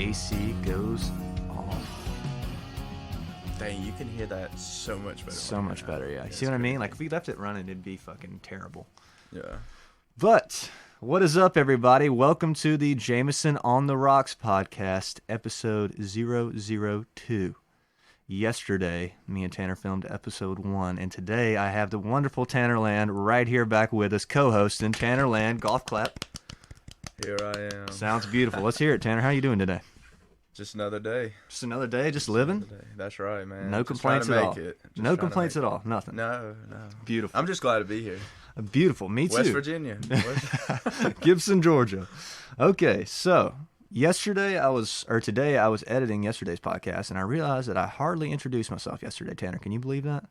AC goes off. Dang, you can hear that so much better. So much better, yeah. You see what I mean? Like, if we left it running, it'd be fucking terrible. Yeah. But, what is up, everybody? Welcome to the Jameson on the Rocks podcast, episode 002. Yesterday, me and Tanner filmed episode 1, and today I have the wonderful Tanner Land right here back with us, co-hosting. Tanner Land, golf clap. Here I am. Sounds beautiful. Let's hear it, Tanner. How you doing today? Just another day. Just another day, just living? Another day. That's right, man. No complaints at all. No complaints at all. Nothing. No. Beautiful. I'm just glad to be here. Beautiful. Me too. West Virginia. Gibson, Georgia. Okay, so today I was editing yesterday's podcast, and I realized that I hardly introduced myself yesterday, Tanner. Can you believe that?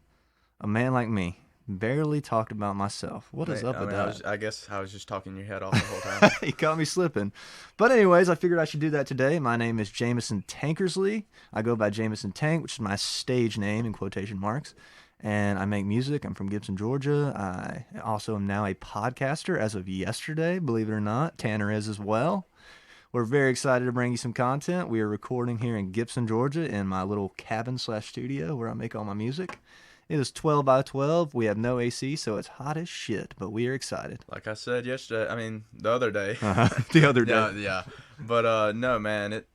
A man like me barely talked about myself. What is up with that? I guess I was just talking your head off the whole time. You caught me slipping. But anyways, I figured I should do that today. My name is Jameson Tankersley. I go by Jameson Tank, which is my stage name in quotation marks. And I make music. I'm from Gibson, Georgia. I also am now a podcaster as of yesterday, believe it or not. Tanner is as well. We're very excited to bring you some content. We are recording here in Gibson, Georgia in my little cabin/studio where I make all my music. It is 12 by 12. We have no AC, so it's hot as shit, but we are excited. Like I said yesterday, the other day. The other day. Yeah. But no, man,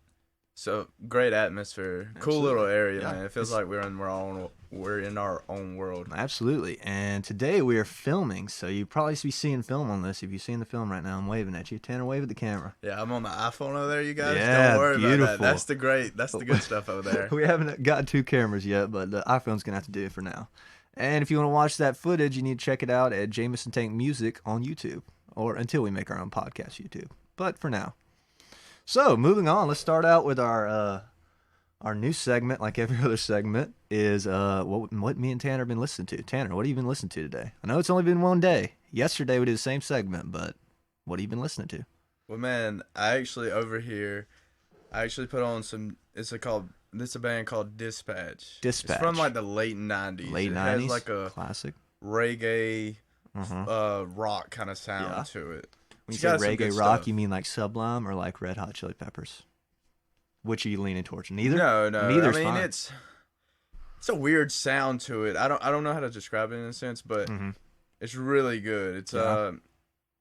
so great atmosphere. Absolutely. Cool little area, Yeah. man. It feels like we're in our own world. Absolutely. And today we are filming, so you probably be seeing film on this. If you're seeing the film right now, I'm waving at you. Tanner, wave at the camera. Yeah, I'm on the iPhone over there, you guys. Yeah, Don't worry beautiful. about that. That's the good stuff over there. We haven't got 2 cameras yet, but the iPhone's going to have to do it for now. And if you want to watch that footage, you need to check it out at Jameson Tank Music on YouTube, or until we make our own podcast YouTube. But for now. So, moving on, let's start out with our new segment, like every other segment, is what me and Tanner have been listening to. Tanner, what have you been listening to today? I know it's only been one day. Yesterday we did the same segment, but what have you been listening to? Well, man, I actually put on some. It's a band called Dispatch. It's from like the late 90s. Late 90s? It has like a classic reggae, rock kind of sound to it. When you say reggae rock, you mean like Sublime or like Red Hot Chili Peppers? Which are you leaning towards? Neither? No. Neither's fine. It's a weird sound to it. I don't know how to describe it in a sense, but it's really good. It's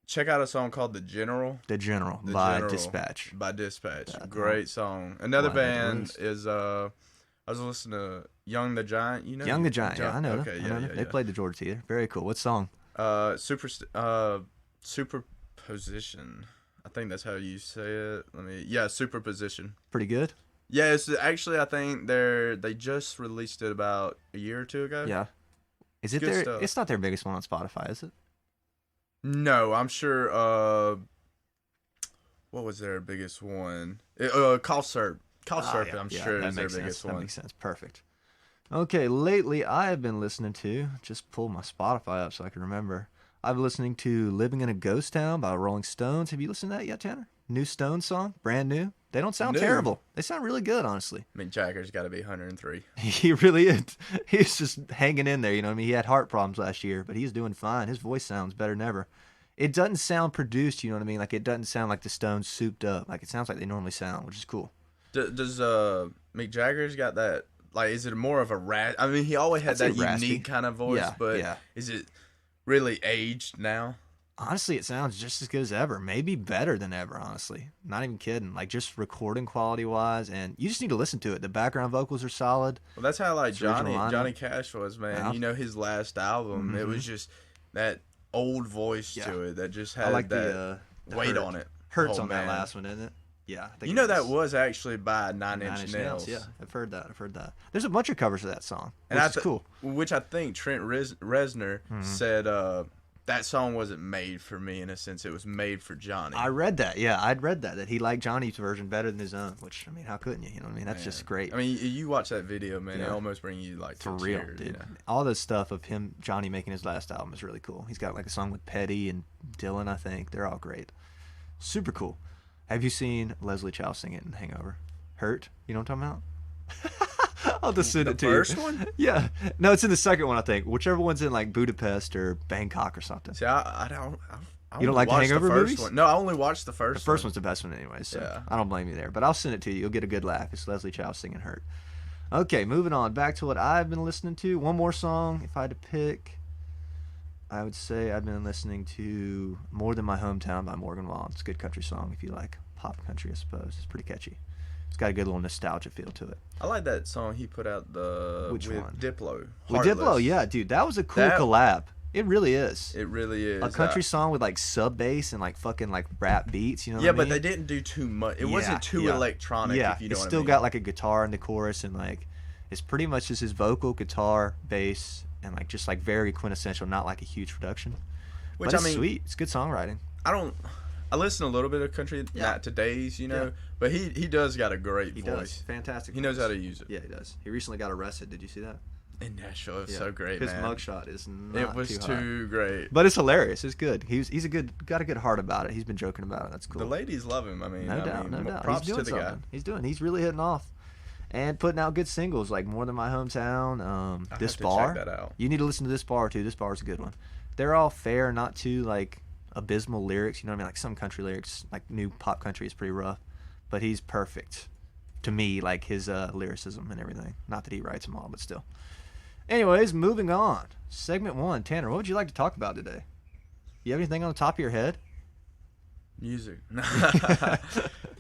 check out a song called The General. The General by Dispatch. By Dispatch. Great song. Another band is I was listening to Young the Giant. You know Young the Giant. Yeah, I know. Okay, them. They played the Georgia Theater. Very cool. What song? Superposition. I think that's how you say it. Superposition. Pretty good. Yeah, it's actually, I think they just released it about a year or 2 ago. Yeah. Is it their? Stuff. It's not their biggest one on Spotify, is it? No, I'm sure. What was their biggest one? Cough Syrup. Cough Syrup. Yeah. I'm sure is their biggest one. That makes sense. Perfect. Okay, lately I have been listening to. Just pull my Spotify up so I can remember. I've been listening to Living in a Ghost Town by Rolling Stones. Have you listened to that yet, Tanner? New Stones song, brand new. They don't sound terrible. They sound really good, honestly. Mick Jagger's got to be 103. He really is. He's just hanging in there, you know what I mean? He had heart problems last year, but he's doing fine. His voice sounds better than ever. It doesn't sound produced, you know what I mean? Like, it doesn't sound like the Stones souped up. Like, it sounds like they normally sound, which is cool. Does Mick Jagger's got that, like, is it more of a I mean, he always had that unique kind of voice, but is it really aged now? Honestly, it sounds just as good as ever. Maybe better than ever, honestly. Not even kidding. Like, just recording quality-wise, and you just need to listen to it. The background vocals are solid. Well, that's how, like, Johnny Cash was, man. Yeah. You know, his last album, it was just that old voice to it that just had that weight on it. Hurts on that last one, isn't it? Yeah. You know that was actually by Nine Inch Nails. Yeah, I've heard that. There's a bunch of covers of that song, which is cool. Which I think Trent Reznor said that song wasn't made for me in a sense. It was made for Johnny. I read that. Yeah, I'd read that he liked Johnny's version better than his own, which, I mean, how couldn't you? You know what I mean? That's just great. I mean, you watch that video, man, it almost brings you, like, for real, tears, dude. You know? All the stuff of Johnny making his last album is really cool. He's got, like, a song with Petty and Dylan, I think. They're all great. Super cool. Have you seen Leslie Chow sing it in Hangover? Hurt? You know what I'm talking about? I'll just send it to you. The first one? Yeah. No, it's in the second one, I think. Whichever one's in, like, Budapest or Bangkok or something. See, I You don't like the Hangover movies? One. No, I only watched the first one. The first one's the best one anyway, so yeah. I don't blame you there. But I'll send it to you. You'll get a good laugh. It's Leslie Chow singing Hurt. Okay, moving on. Back to what I've been listening to. One more song, if I had to pick. I would say I've been listening to More Than My Hometown by Morgan Wallen. It's a good country song if you like pop country, I suppose. It's pretty catchy. It's got a good little nostalgia feel to it. I like that song he put out with Diplo. With Diplo, yeah, dude. That was a cool collab. It really is. It really is. A country song with like sub bass and like fucking like rap beats, you know what I mean? Yeah, but they didn't do too much. It wasn't too electronic, if you know what I mean. It's still got like a guitar in the chorus, and like it's pretty much just his vocal, guitar, bass, and like just like very quintessential, not like a huge production. Which but it's sweet. It's good songwriting. I listen a little bit of country, not today's, you know, but he does got a great voice. Does. Fantastic. He knows how to use it. Yeah, he does. He recently got arrested. Did you see that? In Nashville, it was so great, His man. mugshot is not It was too great. But it's hilarious. It's good. He's got a good heart about it. He's been joking about it. That's cool. The ladies love him. I mean, no doubt. Props to the guy. He's really hitting off. And putting out good singles like More Than My Hometown, This Bar. Check that out. You need to listen to This Bar too. This Bar's a good one. They're all fair, not too like abysmal lyrics. You know what I mean? Like some country lyrics, like new pop country is pretty rough. But he's perfect to me, like his lyricism and everything. Not that he writes them all, but still. Anyways, moving on. Segment 1. Tanner, what would you like to talk about today? You have anything on the top of your head? Music.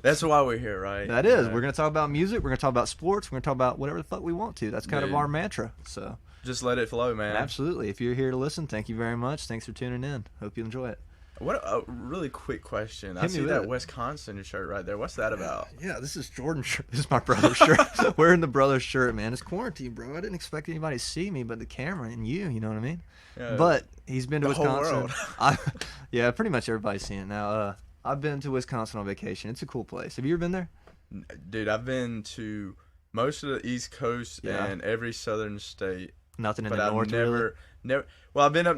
That's why we're here, right? That is. We're going to talk about music. We're going to talk about sports. We're going to talk about whatever the fuck we want to. That's kind of our mantra. So just let it flow, man. Absolutely. If you're here to listen, thank you very much. Thanks for tuning in. Hope you enjoy it. What a really quick question. I see that Wisconsin shirt right there. What's that about? Yeah, this is Jordan's shirt. This is my brother's shirt. Wearing the brother's shirt, man. It's quarantine, bro. I didn't expect anybody to see me but the camera and you know what I mean? Yeah, but he's been to Wisconsin. Whole world. Yeah, pretty much everybody's seen it now. I've been to Wisconsin on vacation. It's a cool place. Have you ever been there? Dude, I've been to most of the East Coast and every southern state. Nothing in the north, never. Well, I've been up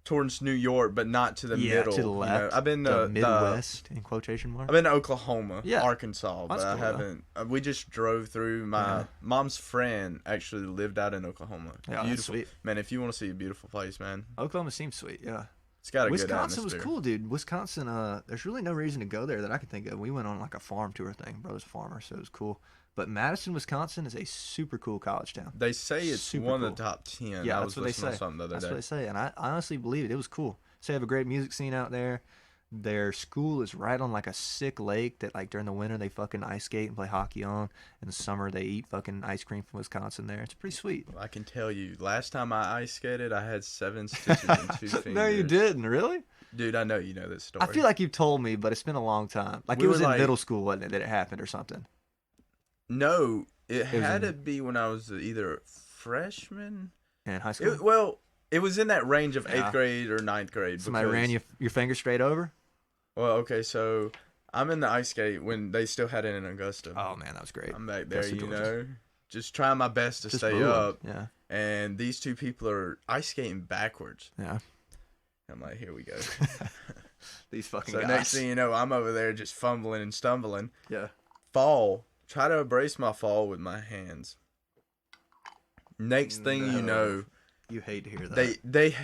towards New York, but not to the middle. To the left. You know? I've been to the Midwest in quotation marks. I've been to Oklahoma, Arkansas, but I haven't. We just drove through. My mom's friend actually lived out in Oklahoma. Yeah, beautiful, sweet. Man. If you want to see a beautiful place, man, Oklahoma seems sweet. Yeah. It's got a Wisconsin good atmosphere. Was cool, dude. Wisconsin, there's really no reason to go there that I can think of. We went on like a farm tour thing. Brother's a farmer, so it was cool. But Madison, Wisconsin is a super cool college town. They say it's super one of the top 10. Yeah, that's what they say. That's what they say, and I honestly believe it. It was cool. So they have a great music scene out there. Their school is right on like a sick lake that like during the winter they fucking ice skate and play hockey on. In the summer they eat fucking ice cream from Wisconsin there. It's pretty sweet. Well, I can tell you, last time I ice skated, I had 7 stitches in 2 fingers. No, you didn't. Really? Dude, I know you know this story. I feel like you've told me, but it's been a long time. Like it was in middle school, wasn't it, that it happened or something? No, it had to be when I was either a freshman. In high school? It was in that range of 8th grade or 9th grade. Somebody ran your finger straight over? Well, okay, so I'm in the ice skate when they still had it in Augusta. Oh, man, that was great. I'm back there, you know, just trying my best to stay up. Yeah. And these two people are ice skating backwards. Yeah. I'm like, here we go. These fucking guys. So next thing you know, I'm over there just fumbling and stumbling. Yeah. Fall. Try to embrace my fall with my hands. Next thing you know, you hate to hear that. They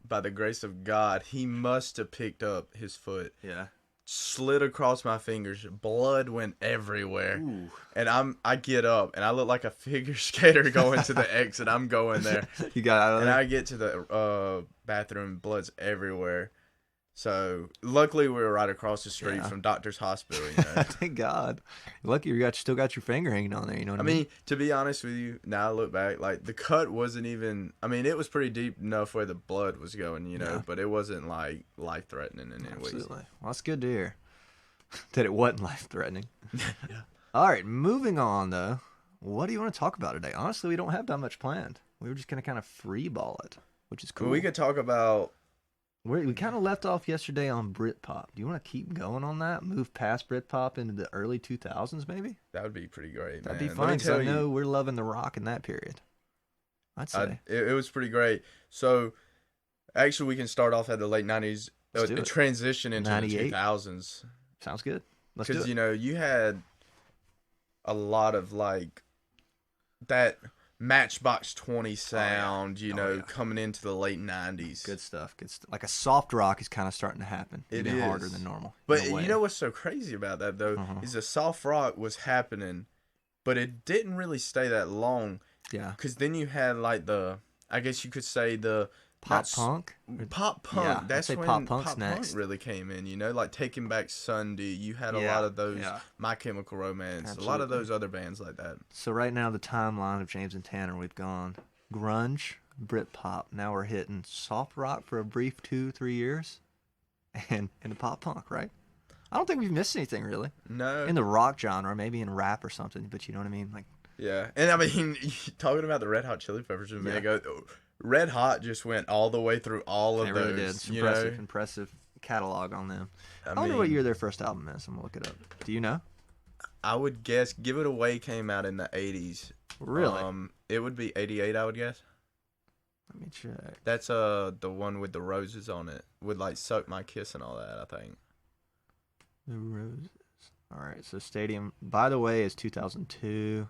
by the grace of God, he must have picked up his foot. Yeah. Slid across my fingers. Blood went everywhere. Ooh. And I get up and I look like a figure skater going to the exit. I'm going there. You got out of there? And I get to the bathroom, blood's everywhere. So luckily we were right across the street from Doctor's Hospital. You know? Thank God. Lucky you still got your finger hanging on there. You know what I mean? To be honest with you, now I look back, like the cut wasn't even. I mean, it was pretty deep enough where the blood was going, you know, but it wasn't like life threatening in any ways. Well, that's good to hear. That it wasn't life threatening. Yeah. All right, moving on though. What do you want to talk about today? Honestly, we don't have that much planned. We were just gonna kind of free ball it, which is cool. Well, we could talk about. We kind of left off yesterday on Britpop. Do you want to keep going on that? Move past Britpop into the early 2000s, maybe? That would be pretty great, That'd be fun, because I know we're loving the rock in that period. I'd say. It was pretty great. So, actually, we can start off at the late 90s. A transition into the 2000s. Sounds good. Let's do it. Because, you know, you had a lot of, like, that Matchbox 20 sound, coming into the late 90s. Good stuff. Like a soft rock is kind of starting to happen. Even harder than normal. But you know what's so crazy about that, though, is the soft rock was happening, but it didn't really stay that long. Yeah. Because then you had, like, I guess you could say the... Pop punk? Pop punk. Yeah, that's when pop punk really came in, like Taking Back Sunday. You had a lot of those, My Chemical Romance, Absolutely. A lot of those other bands like that. So right now, the timeline of James and Tanner, we've gone grunge, Britpop. Now we're hitting soft rock for a brief 2-3 years, and the pop punk, right? I don't think we've missed anything, really. No. In the rock genre, maybe in rap or something, but you know what I mean? Like. Yeah, and I mean, talking about the Red Hot Chili Peppers a minute ago, Red Hot just went all the way through all of those. They really did. Impressive catalog on them. I wonder what year their first album is. I'm going to look it up. Do you know? I would guess Give It Away came out in the 80s. Really? It would be 88, I would guess. Let me check. That's the one with the roses on it. With, like, Suck My Kiss and all that, I think. The roses. All right, so Stadium, by the way, is 2002.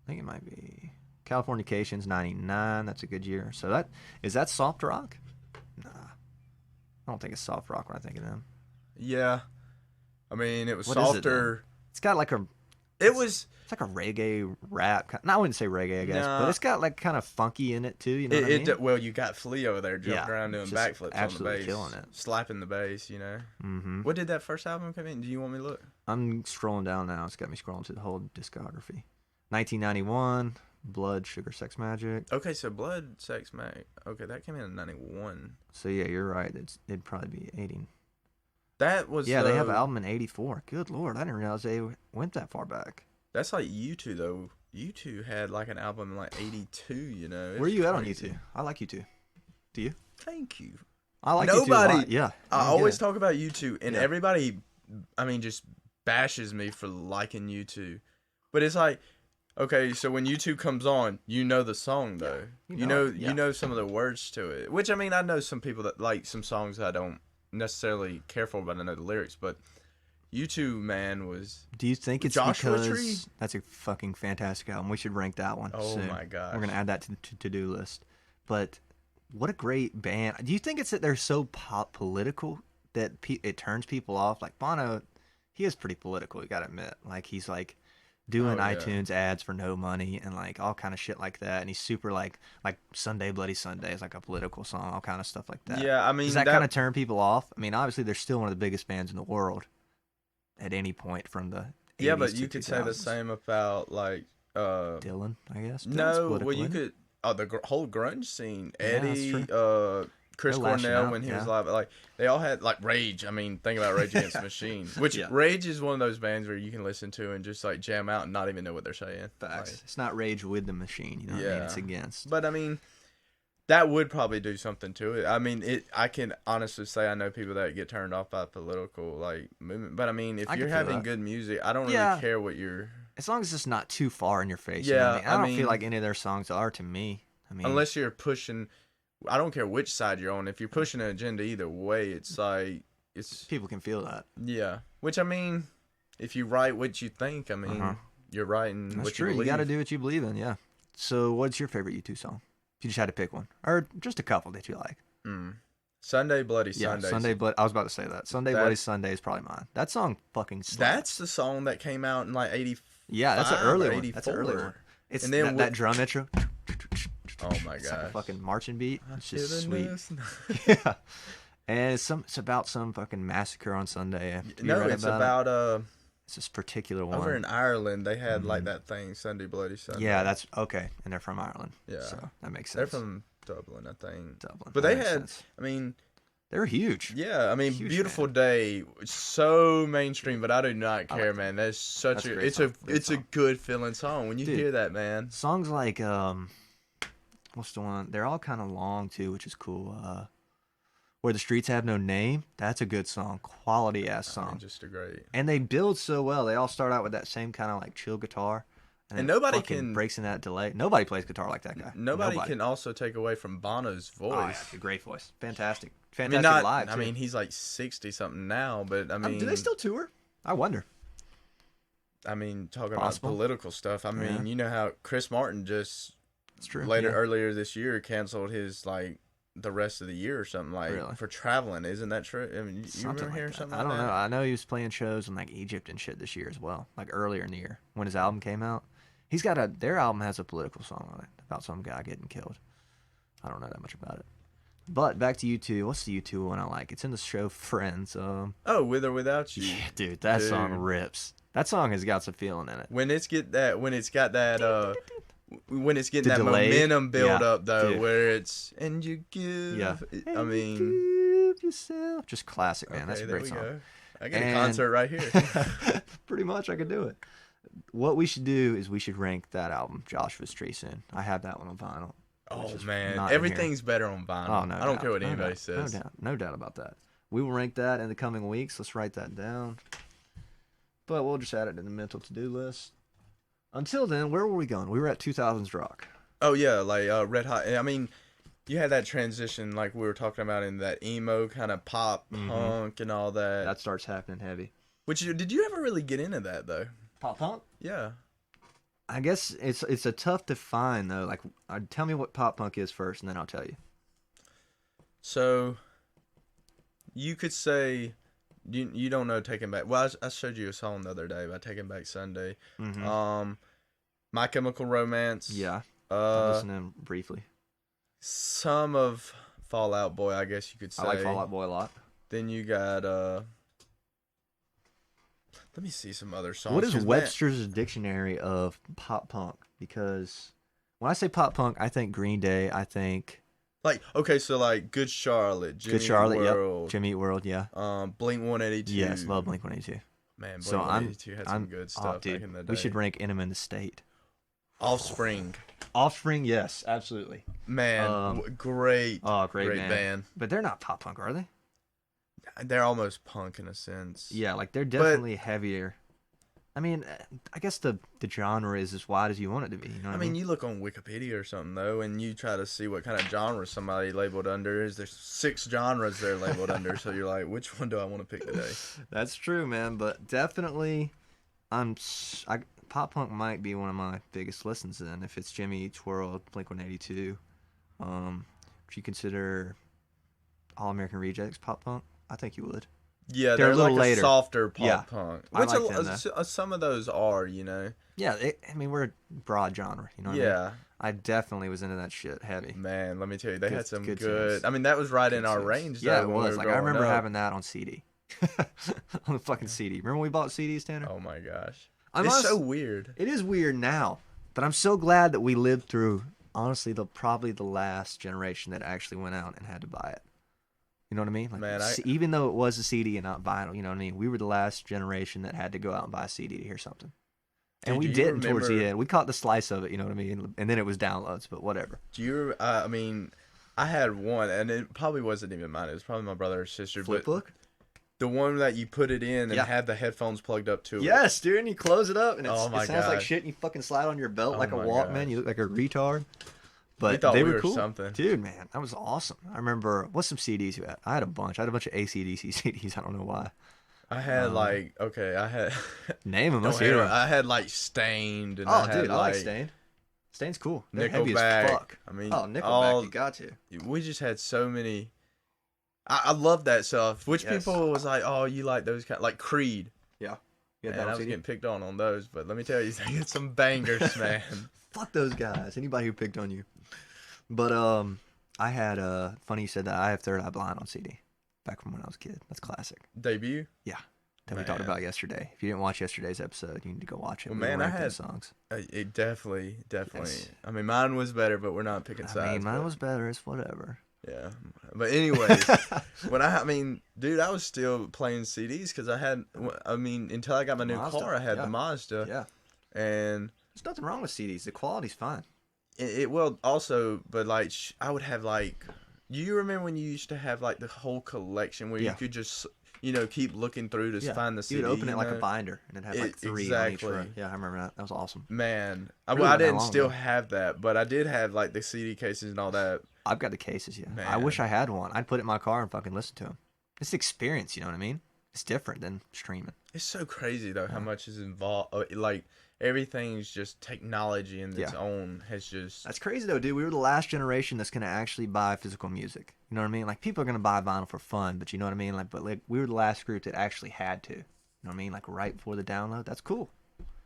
I think it might be... Californication's 99. That's a good year. So is that soft rock? Nah. I don't think it's soft rock when I think of them. Yeah. I mean, it was softer. It's got like It's like a reggae rap. No, I wouldn't say reggae, I guess. No. But it's got like kind of funky in it too. You know what I mean? Well, you got Flea over there jumping around doing backflips on the bass. Killing it. Slapping the bass, Mm-hmm. What did that first album come in? Do you want me to look? I'm scrolling down now. It's got me scrolling to the whole discography. 1991... Blood, Sugar, Sex, Magic. Okay, so Blood, Sex, Magic. Okay, that came in 91. So yeah, you're right. It'd probably be 80. That was they have an album in 84. Good Lord, I didn't realize they went that far back. That's like U2 though. U2 had like an album in like 82. Where are you at on U2? I like U2. Do you? Thank you. I like U2 a lot. Yeah. I always talk about U2, and everybody, I mean, just bashes me for liking U2, but it's like. Okay, so when U2 comes on, you know the song though. You know some of the words to it. Which I mean, I know some people that like some songs I don't necessarily care for, but I know the lyrics. But U2, man, was. Do you think it's Joshua because Tree? That's a fucking fantastic album? We should rank that one. Oh soon. My gosh, we're gonna add that to the to-do list. But what a great band! Do you think it's that they're so pop political that it turns people off? Like Bono, he is pretty political. You gotta admit, like he's like. Doing iTunes ads for no money and like all kind of shit like that, and he's super like Sunday Bloody Sunday is like a political song, all kind of stuff like that. Yeah, I mean, does that kind of turn people off? I mean, obviously they're still one of the biggest bands in the world at any point from the 80s but you to could 2000s. say the same about like Dylan, I guess. No, well you could the whole grunge scene, Eddie, Chris They're Cornell when he was live, like they all had like Rage. I mean, think about Rage Against the Machine, which Rage is one of those bands where you can listen to and just like jam out and not even know what they're saying. Facts. Like, it's not Rage with the Machine, you know what I mean? It's against. But I mean, that would probably do something to it. I mean, I can honestly say I know people that get turned off by political like movement. But I mean, if you're having good music, I don't really care what you're. As long as it's not too far in your face. Yeah, you know what I mean? I don't feel like any of their songs are to me. I mean, unless you're pushing. I don't care which side you're on. If you're pushing an agenda either way, it's like people can feel that. Yeah, which I mean, if you write what you think, I mean, you're writing That's what true. you believe. You got to do what you believe in. Yeah. So, what's your favorite U2 song? If you just had to pick one, or just a couple that you like. Sunday Bloody Sunday. Sunday Bloody. I was about to say that. Bloody Sunday is probably mine. That song fucking slaps. That's the song that came out in like 85. Yeah, that's an early one. That's an early one. It's and then that drum intro. Oh my god! Like a fucking marching beat. It's just sweet. Yeah, and it's about some fucking massacre on Sunday. No, it's about it's this particular one over in Ireland. They had like that thing Sunday Bloody Sunday. Yeah, that's okay, and they're from Ireland. Yeah, so that makes sense. They're from Dublin, I think. Dublin, but they had. Sense. I mean, they were huge. Yeah, I mean, huge Beautiful band. Day, so mainstream, but I do not care, man. That's such it's a good feeling song when you hear that, man. Songs like what's the one? They're all kind of long too, which is cool. Where the Streets Have No Name. That's a good song, quality ass song. I mean, just a great. And they build so well. They all start out with that same kind of like chill guitar. And nobody can breaks in that delay. Nobody plays guitar like that guy. Nobody can also take away from Bono's voice. Oh, yeah, great voice, fantastic live. I mean, he's like 60 something now, but I mean, do they still tour? I wonder. I mean, talking Possible. about political stuff. I mean, you know how Chris Martin just It's true. earlier this year canceled his like the rest of the year or something for traveling. Isn't that true? I mean, you remember hearing something like that? I don't know. I know he was playing shows in like Egypt and shit this year as well, like earlier in the year when his album came out. He's got their album has a political song on it about some guy getting killed. I don't know that much about it. But back to U2. What's the U2 one I like? It's in the show Friends. With or Without You. Yeah, dude, that song rips. That song has got some feeling in it. When it's getting that momentum build up though, dude. Where it's and you give. Yeah. I mean, give yourself. Just classic, man. That's a great song. Go. I got a concert right here. Pretty much, I could do it. What we should do is we should rank that album, Joshua's Tree soon. I have that one on vinyl. Oh man, everything's better on vinyl. Oh, no I don't care what anybody says. No doubt about that. We will rank that in the coming weeks. Let's write that down. But we'll just add it to the mental to-do list. Until then, where were we going? We were at 2000s rock. Oh yeah, like Red Hot. I mean, you had that transition like we were talking about in that emo kind of pop punk and all that. That starts happening heavy. Did you ever really get into that though? Pop punk? Yeah. I guess it's a tough to find though. Like, tell me what pop punk is first, and then I'll tell you. So, you could say you don't know Taking Back. Well, I showed you a song the other day by Taking Back Sunday. My Chemical Romance. Yeah. I'm listening briefly. Some of Fall Out Boy, I guess you could say. I like Fall Out Boy a lot. Then you got let me see some other songs. What is Webster's Dictionary of pop punk? Because when I say pop punk, I think Green Day. I think so Good Charlotte, Jimmy Eat World, yep. Jimmy Eat World, yeah. Blink 182. Yes, love Blink 182. Man, Blink 182 had some good stuff back in the day. We should rank Enema in the State. Offspring, yes, absolutely. Man, great. Oh, great band. But they're not pop punk, are they? They're almost punk in a sense. Yeah, like they're definitely heavier. I mean, I guess the genre is as wide as you want it to be. You know what I mean? You look on Wikipedia or something though, and you try to see what kind of genre somebody labeled under. There's 6 genres they're labeled under, so you're like, which one do I want to pick today? That's true, man. But definitely, pop punk might be one of my biggest listens. Then, if it's Jimmy Eat World, Blink 182, if you consider All American Rejects pop punk. I think you would. Yeah, they're a little like later. A softer pop punk. Which some of those are, you know. Yeah, we're a broad genre, you know what I mean? I definitely was into that shit heavy. Man, let me tell you, they had some good I mean, that was right in our range. Yeah, it was. Like, I remember having that on CD. On the fucking CD. Remember when we bought CDs, Tanner? Oh my gosh. It's so weird. It is weird now, but I'm so glad that we lived through, honestly, probably the last generation that actually went out and had to buy it. You know what I mean? Like, man, even though it was a CD and not vinyl, you know what I mean? We were the last generation that had to go out and buy a CD to hear something. And we didn't towards the end. We caught the slice of it, you know what I mean? And then it was downloads, but whatever. Do you, I had one, and it probably wasn't even mine. It was probably my brother or sister. Flipbook? The one that you put it in and had the headphones plugged up to it. Yes, dude, and you close it up, and it sounds like shit, and you fucking slide on your belt like a Walkman. Gosh. You look like a retard. But they were cool. Something. Dude, man, that was awesome. I remember, what's some CDs you had? I had a bunch. I had a bunch of AC/DC CDs. I don't know why. I had name them. Let's hear them. I had Stained. And I like Stained. Stained's cool. They're heavy as fuck. Nickelback, you got to. We just had so many. I love that stuff. Which people was like, oh, you like those kind, like Creed. Yeah. And I was getting picked on those, but let me tell you, they had some bangers, man. Fuck those guys. Anybody who picked on you. But I had funny you said that. I have Third Eye Blind on CD back from when I was a kid. That's classic. Debut? Yeah. That we talked about yesterday. If you didn't watch yesterday's episode, you need to go watch it. Well, man, I had songs. It definitely. Yes. I mean, mine was better, but we're not picking sides. Mine was better. It's whatever. Yeah, but anyways, dude, I was still playing CDs because until I got my new car, I had the Mazda. Yeah, and there's nothing wrong with CDs. The quality's fine. It will also, but I would have you remember when you used to have the whole collection where you could just keep looking through to find the CD. You'd open it like a binder and it'd have 3 exactly. on each row. Yeah, I remember that. That was awesome. Man, I didn't still have that, but I did have the CD cases and all that. I've got the cases, yeah. Man. I wish I had one. I'd put it in my car and fucking listen to them. It's the experience, you know what I mean? It's different than streaming. It's so crazy though how much is involved. Like everything's just technology in its own has just. That's crazy though, dude. We were the last generation that's gonna actually buy physical music. You know what I mean? Like people are gonna buy vinyl for fun, but you know what I mean? Like, but like we were the last group that actually had to. You know what I mean? Like right before the download. That's cool.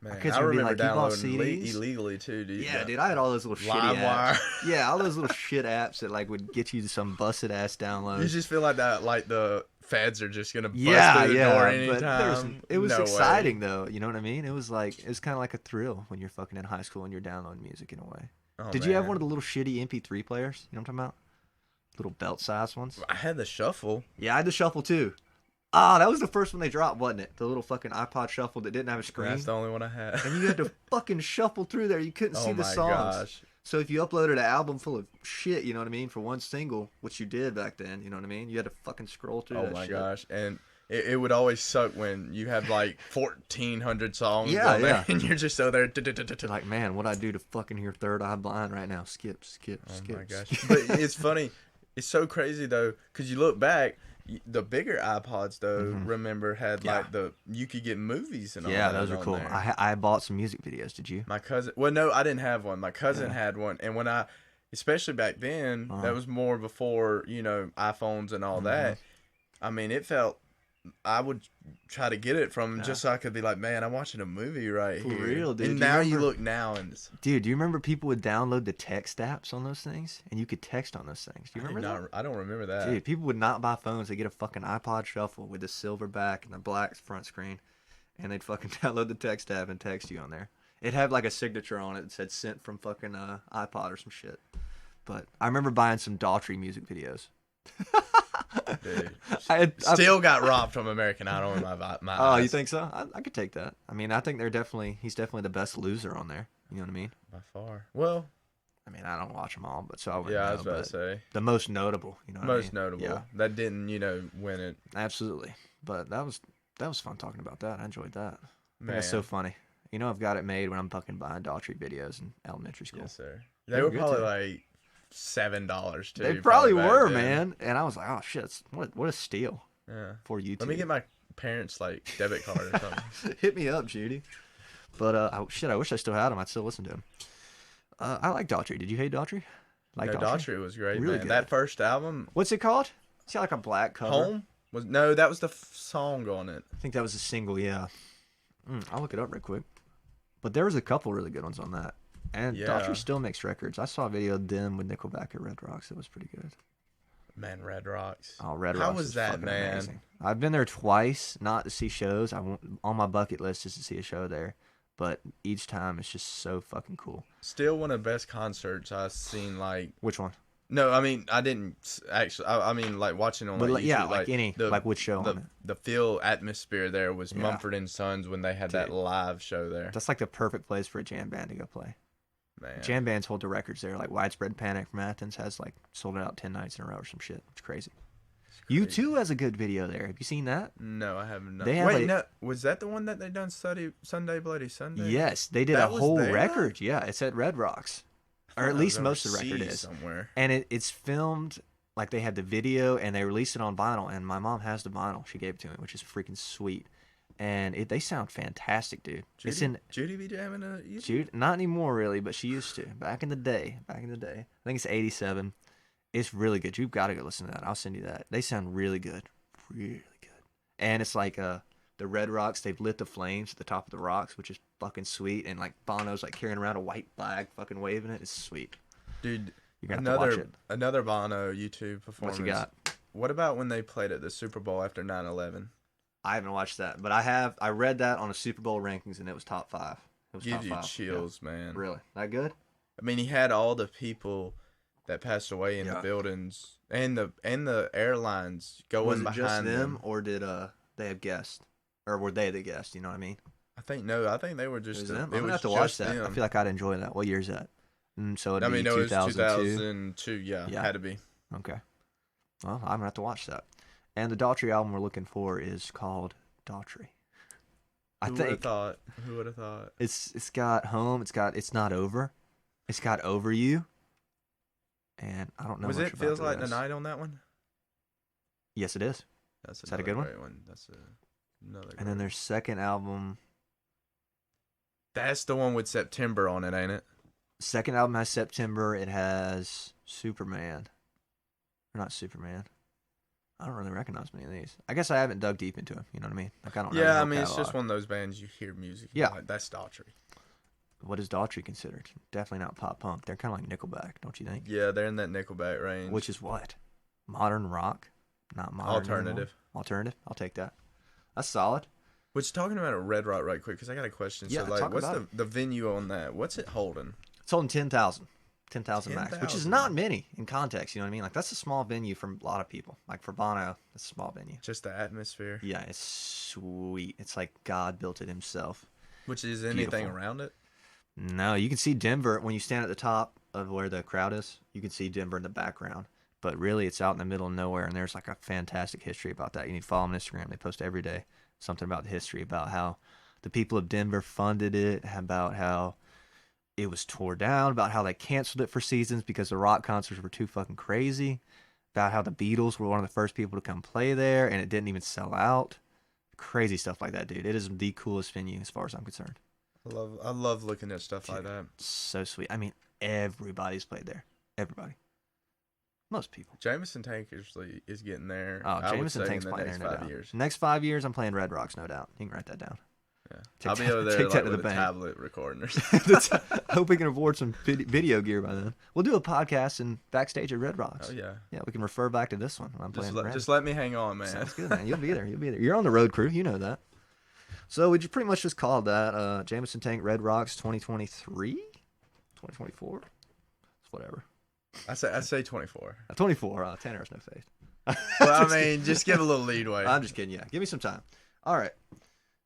Man, I remember downloading illegally too, dude. Yeah, dude, I had all those little shitty apps. Yeah, all those little shit apps that like would get you to some busted ass downloads. You just feel like that, like the feds are just gonna bust through the door anytime. It was exciting though. You know what I mean? It was kind of like a thrill when you're fucking in high school and you're downloading music in a way. Oh, Did you have one of the little shitty MP3 players? You know what I'm talking about? Little belt size ones. I had the shuffle. Yeah, I had the shuffle too. Ah, that was the first one they dropped, wasn't it? The little fucking iPod shuffle that didn't have a screen. That's the only one I had. And you had to fucking shuffle through there. You couldn't see the songs. Gosh. So if you uploaded an album full of shit, you know what I mean, for one single, which you did back then, you know what I mean? You had to fucking scroll through that shit. Oh my gosh. And it would always suck when you have like 1,400 songs on there and you're just so there. Like, man, what'd I do to fucking hear Third Eye Blind right now? Skip. Oh my gosh. But it's funny. It's so crazy though, because you look back, the bigger iPods though, remember had like you could get movies and all that. Yeah, those are cool. I bought some music videos. Did you? My cousin. Well, no, I didn't have one. My cousin had one, and when especially back then, that was more before iPhones and all that. I mean, it felt. I would try to get it from just so I could be like, man, I'm watching a movie right here. For real, dude. And now you look now and dude, do you remember people would download the text apps on those things and you could text on those things? Do you remember that? I don't remember that. Dude, people would not buy phones. They get a fucking iPod Shuffle with the silver back and the black front screen, and they'd fucking download the text app and text you on there. It had like a signature on it that said sent from fucking iPod or some shit. But I remember buying some Daughtry music videos. Dude, I still got robbed from American Idol in my Oh, you think so? I could take that. I mean, I think he's definitely the best loser on there. You know what I mean? By far. Well, I mean, I don't watch them all, but so I wouldn't know. I was about to say. The most notable, you know what most I mean? Notable. Yeah. That didn't, win it. Absolutely. But that was fun talking about that. I enjoyed that. That's so funny. You know, I've got it made when I'm fucking buying Daughtry videos in elementary school. Yes, sir. They were probably like $7 too. They probably were, man. And I was like, oh shit, what a steal. Yeah. For YouTube. Let me get my parents' like debit card or something. Hit me up, Judy. But I wish I still had them. I'd still listen to them. I like Daughtry. Did you hate Daughtry? Daughtry was great, really man. good. That first album. What's it called? It's got like a black cover. Home? No, that was the song on it. I think that was a single, yeah. I'll look it up real quick. But there was a couple really good ones on that. And Daughtry still makes records. I saw a video of them with Nickelback at Red Rocks. It was pretty good. Man, Red Rocks. Oh, Red Rocks. How was that, man? Amazing. I've been there twice, not to see shows. On my bucket list is to see a show there. But each time it's just so fucking cool. Still one of the best concerts I've seen. Like, which one? No, I mean I didn't actually. I mean like watching on like, YouTube, like which show? The feel atmosphere there was Mumford and Sons when they had that live show there. That's like the perfect place for a jam band to go play. Man. Jam bands hold the records there. Like Widespread Panic from Athens has like sold it out 10 nights in a row or some shit. It's crazy. U2 has a good video there. Have you seen that? No, I haven't. Wait, no. Was that the one that they done Sunday Bloody Sunday? Yes, they did a whole record. Yeah, it's at Red Rocks. Or at least most of the record is. Somewhere. And it's filmed, like they had the video and they released it on vinyl. And my mom has the vinyl. She gave it to me, which is freaking sweet. And they sound fantastic, dude. Judy be jamming a YouTube? Judy, not anymore really, but she used to. Back in the day. I think it's 87. It's really good. You've got to go listen to that. I'll send you that. They sound really good. Really good. And it's like the Red Rocks, they've lit the flames at the top of the rocks, which is fucking sweet. And like Bono's like carrying around a white flag, fucking waving it. It's sweet. Dude, you're going to have to watch it. Another Bono YouTube performance. What you got? What about when they played at the Super Bowl after 9/11? I haven't watched that, but I read that on a Super Bowl rankings, and it was top 5. It was Gives you chills, man. Really? That good? I mean, he had all the people that passed away in the buildings and the airlines going behind them. Was it just them, or did they have guests, or were they the guests? You know what I mean? I think they were just them. I'm gonna have to watch that. I feel like I'd enjoy that. What year is that? So it'd be 2002. It was 2002. Yeah, had to be. Okay. Well, I'm gonna have to watch that. And the Daughtry album we're looking for is called Daughtry. Who would have thought? Who would have thought? It's got Home. It's Not Over. It's got Over You. And I don't know. Was it Feels Like the Night on that one? Yes, it is. That's Is that a another good great one. That's another. And then their second album. That's the one with September on it, ain't it? Second album has September. It has Superman. Or not Superman. I don't really recognize many of these. I guess I haven't dug deep into them. You know what I mean? Like I don't know. Yeah, I mean it's just one of those bands you hear music. Yeah, like, that's Daughtry. What is Daughtry considered? Definitely not pop punk. They're kind of like Nickelback, don't you think? Yeah, they're in that Nickelback range. Which is what? Modern rock, not modern. Alternative. Anymore. Alternative. I'll take that. That's solid. Which talking about a Red Rock right quick because I got a question. Yeah, so like, what's about the venue on that? What's it holding? It's holding 10,000. 10,000 max, 10,000. which is not many in context. You know what I mean? Like that's a small venue for a lot of people. Like for Bono, that's a small venue. Just the atmosphere. Yeah, it's sweet. It's like God built it himself. Which is anything around it? No, you can see Denver when you stand at the top of where the crowd is. You can see Denver in the background, but really it's out in the middle of nowhere. And there's like a fantastic history about that. You need to follow them on Instagram. They post every day something about the history, about how the people of Denver funded it, about how it was tore down, about how they canceled it for seasons because the rock concerts were too fucking crazy, about how the Beatles were one of the first people to come play there and it didn't even sell out. Crazy stuff like that, dude. It is the coolest venue as far as I'm concerned. I love looking at stuff like that. So sweet. I mean, everybody's played there. Everybody. Most people. Jameson Tankersley is getting there. Oh, Jameson Tank's playing there, no doubt. Next 5 years, I'm playing Red Rocks, no doubt. You can write that down. Yeah. I'll be over there like, with a tablet recording or something. I hope we can afford some video gear by then. We'll do a podcast and backstage at Red Rocks. Oh, yeah. Yeah, we can refer back to this one when I'm playing. Just let me hang on, man. Sounds good, man. You'll be there. You'll be there. You're on the road crew. You know that. So we pretty much just called that Jameson Tank Red Rocks 2023? 2024? It's whatever. I say 24. 24. Tanner has no faith. Well, I mean, just give a little leadway. I'm just kidding. Yeah, give me some time. All right.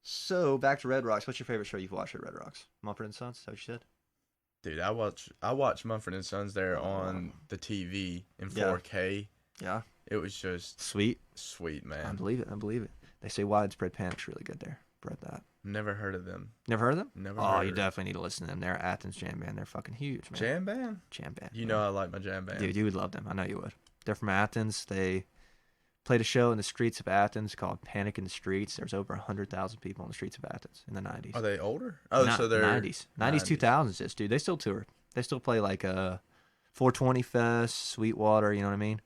So back to Red Rocks. What's your favorite show you've watched at Red Rocks? Mumford & Sons? Is that what you said? Dude, I watched Mumford & Sons there on the TV in 4K. Yeah. It was just sweet, man. I believe it. They say Widespread Panic's really good there. Read that. Never heard of them. Never heard of them? Never. Oh, you definitely need to listen to them. They're Athens jam band. They're fucking huge, man. Jam band. You know I like my jam band. Dude, you would love them. I know you would. They're from Athens. They played a show in the streets of Athens called Panic in the Streets. There's over 100,000 people on the streets of Athens in the 90s. Are they older? Oh, so they're 90s, 2000s. Dude, they still tour. They still play like a 420 Fest, Sweetwater. You know what I mean?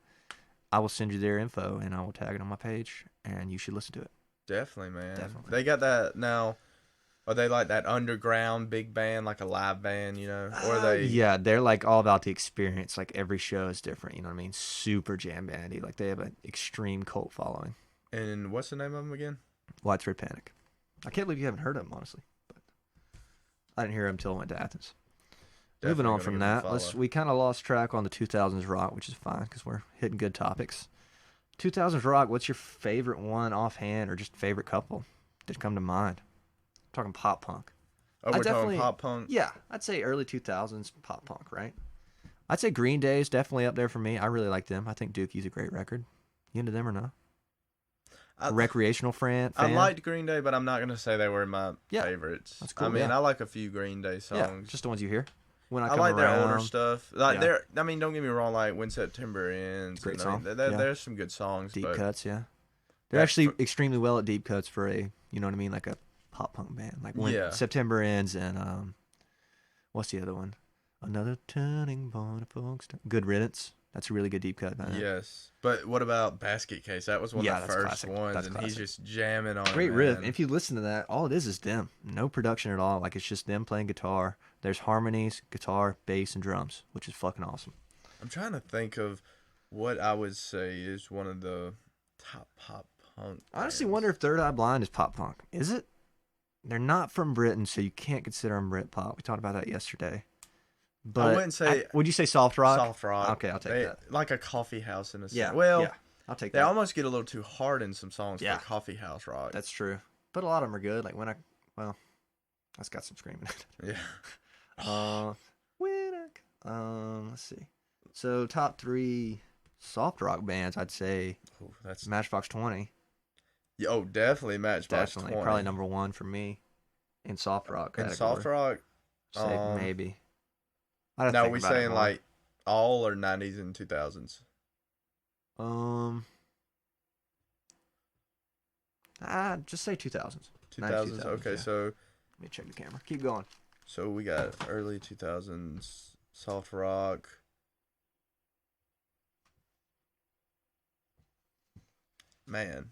I will send you their info and I will tag it on my page, and you should listen to it. Definitely, man. Definitely. They got that now. Are they like that underground big band, like a live band, you know? Or are they? Yeah, they're like all about the experience. Like every show is different. You know what I mean? Super jam bandy. Like they have an extreme cult following. And what's the name of them again? Widespread Panic. I can't believe you haven't heard of them, honestly. But I didn't hear them until I went to Athens. Definitely. Moving on from that, we kind of lost track on the 2000s rock, which is fine because we're hitting good topics. 2000s rock, what's your favorite one offhand or just favorite couple that come to mind? I'm talking pop punk. Oh, we're talking pop punk? Yeah, I'd say early 2000s pop punk, right? I'd say Green Day is definitely up there for me. I really like them. I think Dookie's a great record. You into them or not? Recreational fan? I liked Green Day, but I'm not going to say they were my favorites. That's cool. I mean, I like a few Green Day songs. Yeah, just the ones you hear. When I like their older stuff. Like I mean, don't get me wrong. Like When September Ends, great song. There's some good songs. Deep cuts, yeah. They're actually extremely well at deep cuts for a, you know what I mean, like a pop punk band. Like When September Ends and what's the other one? Another Turning Point of Folks. Good Riddance. That's a really good deep cut, man. Yes, but what about Basket Case? That was one of the first classic. ones, that's and classic. he's just jamming on. Great it, riff. If you listen to that, all it is them. No production at all. Like it's just them playing guitar. There's harmonies, guitar, bass, and drums, which is fucking awesome. I'm trying to think of what I would say is one of the top pop punk. I honestly wonder if Third Eye Blind is pop punk. Is it? They're not from Britain, so you can't consider them Britpop. We talked about that yesterday. But I wouldn't say. Would you say soft rock? Soft rock. Okay, I'll take that. Like a coffee house in a sense. Yeah. Well, yeah, I'll take they that. almost get a little too hard in some songs Yeah. for coffee house rock. That's true. But a lot of them are good. Like that's got some screaming in it. Yeah. Let's see. So top 3 soft rock bands, I'd say That's Matchbox 20. Yeah, oh, definitely Matchbox 20. Probably number 1 for me in soft rock. In soft rock, say maybe. Now are we saying like all or 90s and 2000s? Just say 2000s. 2000s. Okay, yeah. so Let me check the camera. Keep going. so we got early 2000s soft rock. Man,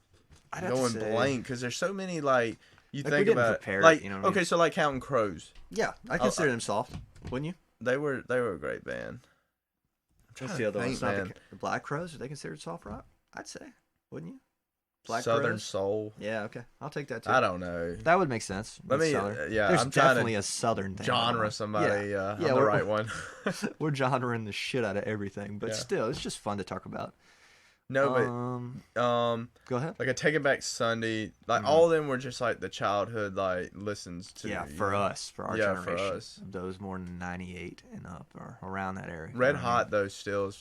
I'd I'm have to going say, blank because there's so many like you Like, we think didn't about prepare it, like you know what I okay, mean? so like Counting Crows, Yeah, I consider them soft. Wouldn't you? they were a great band. I'm What's trying the to other one? think, It's not man. the Black Crows. Are they considered soft rock? I'd say. Wouldn't you? Black Southern Crows? Soul. Yeah, okay. I'll take that too. I don't know. That would make sense. Let me. Southern. Yeah, There's I'm trying definitely to a southern thing. genre somebody. Yeah, I'm the right one. we're genreing the shit out of everything, but Yeah. still, it's just fun to talk about. No, but Go ahead. like a Taking Back Sunday, like all of them were just like the childhood like listens to. Yeah, you for know? us, for our Yeah, generation. for us. Those more than 98 and up, or around that area. Red Hot though still.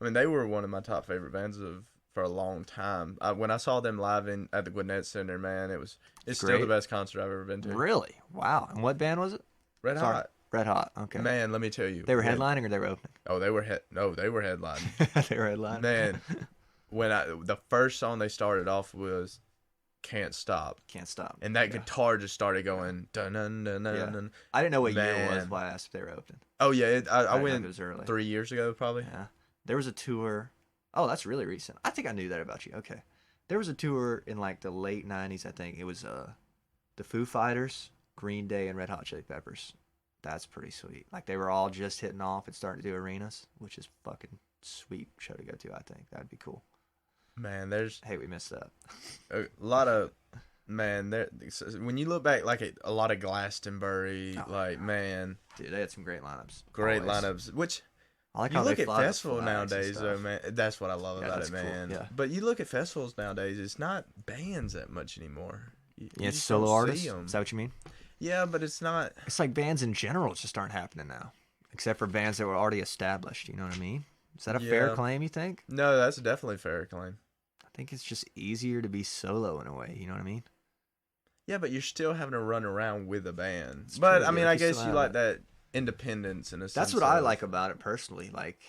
I mean, they were one of my top favorite bands for a long time. When I saw them live at the Gwinnett Center, man, it's still the Great. best concert I've ever been to. Really? Wow. And what band was it? Red Sorry. Hot. Red Hot. Okay. Man, let me tell you. They were headlining or they were opening? Oh, they were headlining. They were headlining. Man, the first song they started off was "Can't Stop," Can't stop. and that guitar just started going dun dun dun dun. Yeah. dun. I didn't know what year it was Man. when I asked if they were opening. Oh yeah, I didn't know if went it was early. 3 years ago probably. Yeah. There was a tour. Oh, that's really recent. I think I knew that about you. Okay. There was a tour in like the late 90s, I think. It was the Foo Fighters, Green Day, and Red Hot Chili Peppers. That's pretty sweet. Like they were all just hitting off and starting to do arenas, which is fucking sweet show to go to, I think. That'd be cool. Man, there's Hey, we missed that. a lot of there. When you look back, like a lot of Glastonbury, Oh, like man, Dude, they had some great lineups. great Always. lineups. Which I like you how look they at fly the festival flags and nowadays, stuff. though, man. That's what I love Yeah, about that's it, cool, man. yeah. But you look at festivals nowadays; it's not bands that much anymore. You Yeah, it's just solo don't artists. see 'em. Is that what you mean? Yeah, but it's not. It's like bands in general just aren't happening now, except for bands that were already established. You know what I mean? Is that a fair Yeah. claim, you think? No, that's definitely fair claim. I think it's just easier to be solo in a way. You know what I mean? Yeah, but you're still having to run around with a band. It's But true, I mean, yeah, I you still guess you have like it. that independence in a sense. That's what I of- like about it personally. Like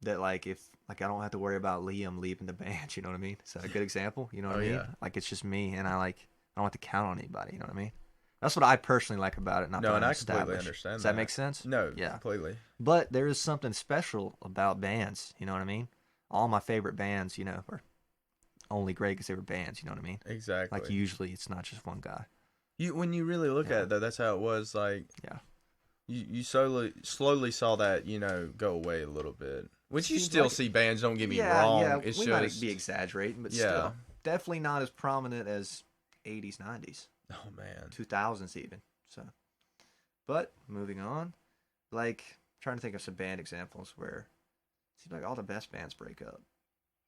that, like if like I don't have to worry about Liam leaving the band. You know what I mean? Is that a good example? You know what Oh, I mean? yeah. Like it's just me, and I don't have to count on anybody. You know what I mean? That's what I personally like about it. Not No, that and I'm I completely established. understand Does that make sense? No, Yeah. completely. But there is something special about bands. You know what I mean? All my favorite bands, you know, are only great because they were bands. You know what I mean? Exactly. Like usually it's not just one guy. When you really look Yeah. at it, though, that's how it was. Like, Yeah. you slowly saw that, go away a little bit. Which you Seems still like- see bands. Don't get me Yeah, wrong. yeah. It's We just might be exaggerating, but Yeah. still, definitely not as prominent as 80s, 90s, oh man. 2000s even. So, but moving on, like trying to think of some band examples where it seems like all the best bands break up,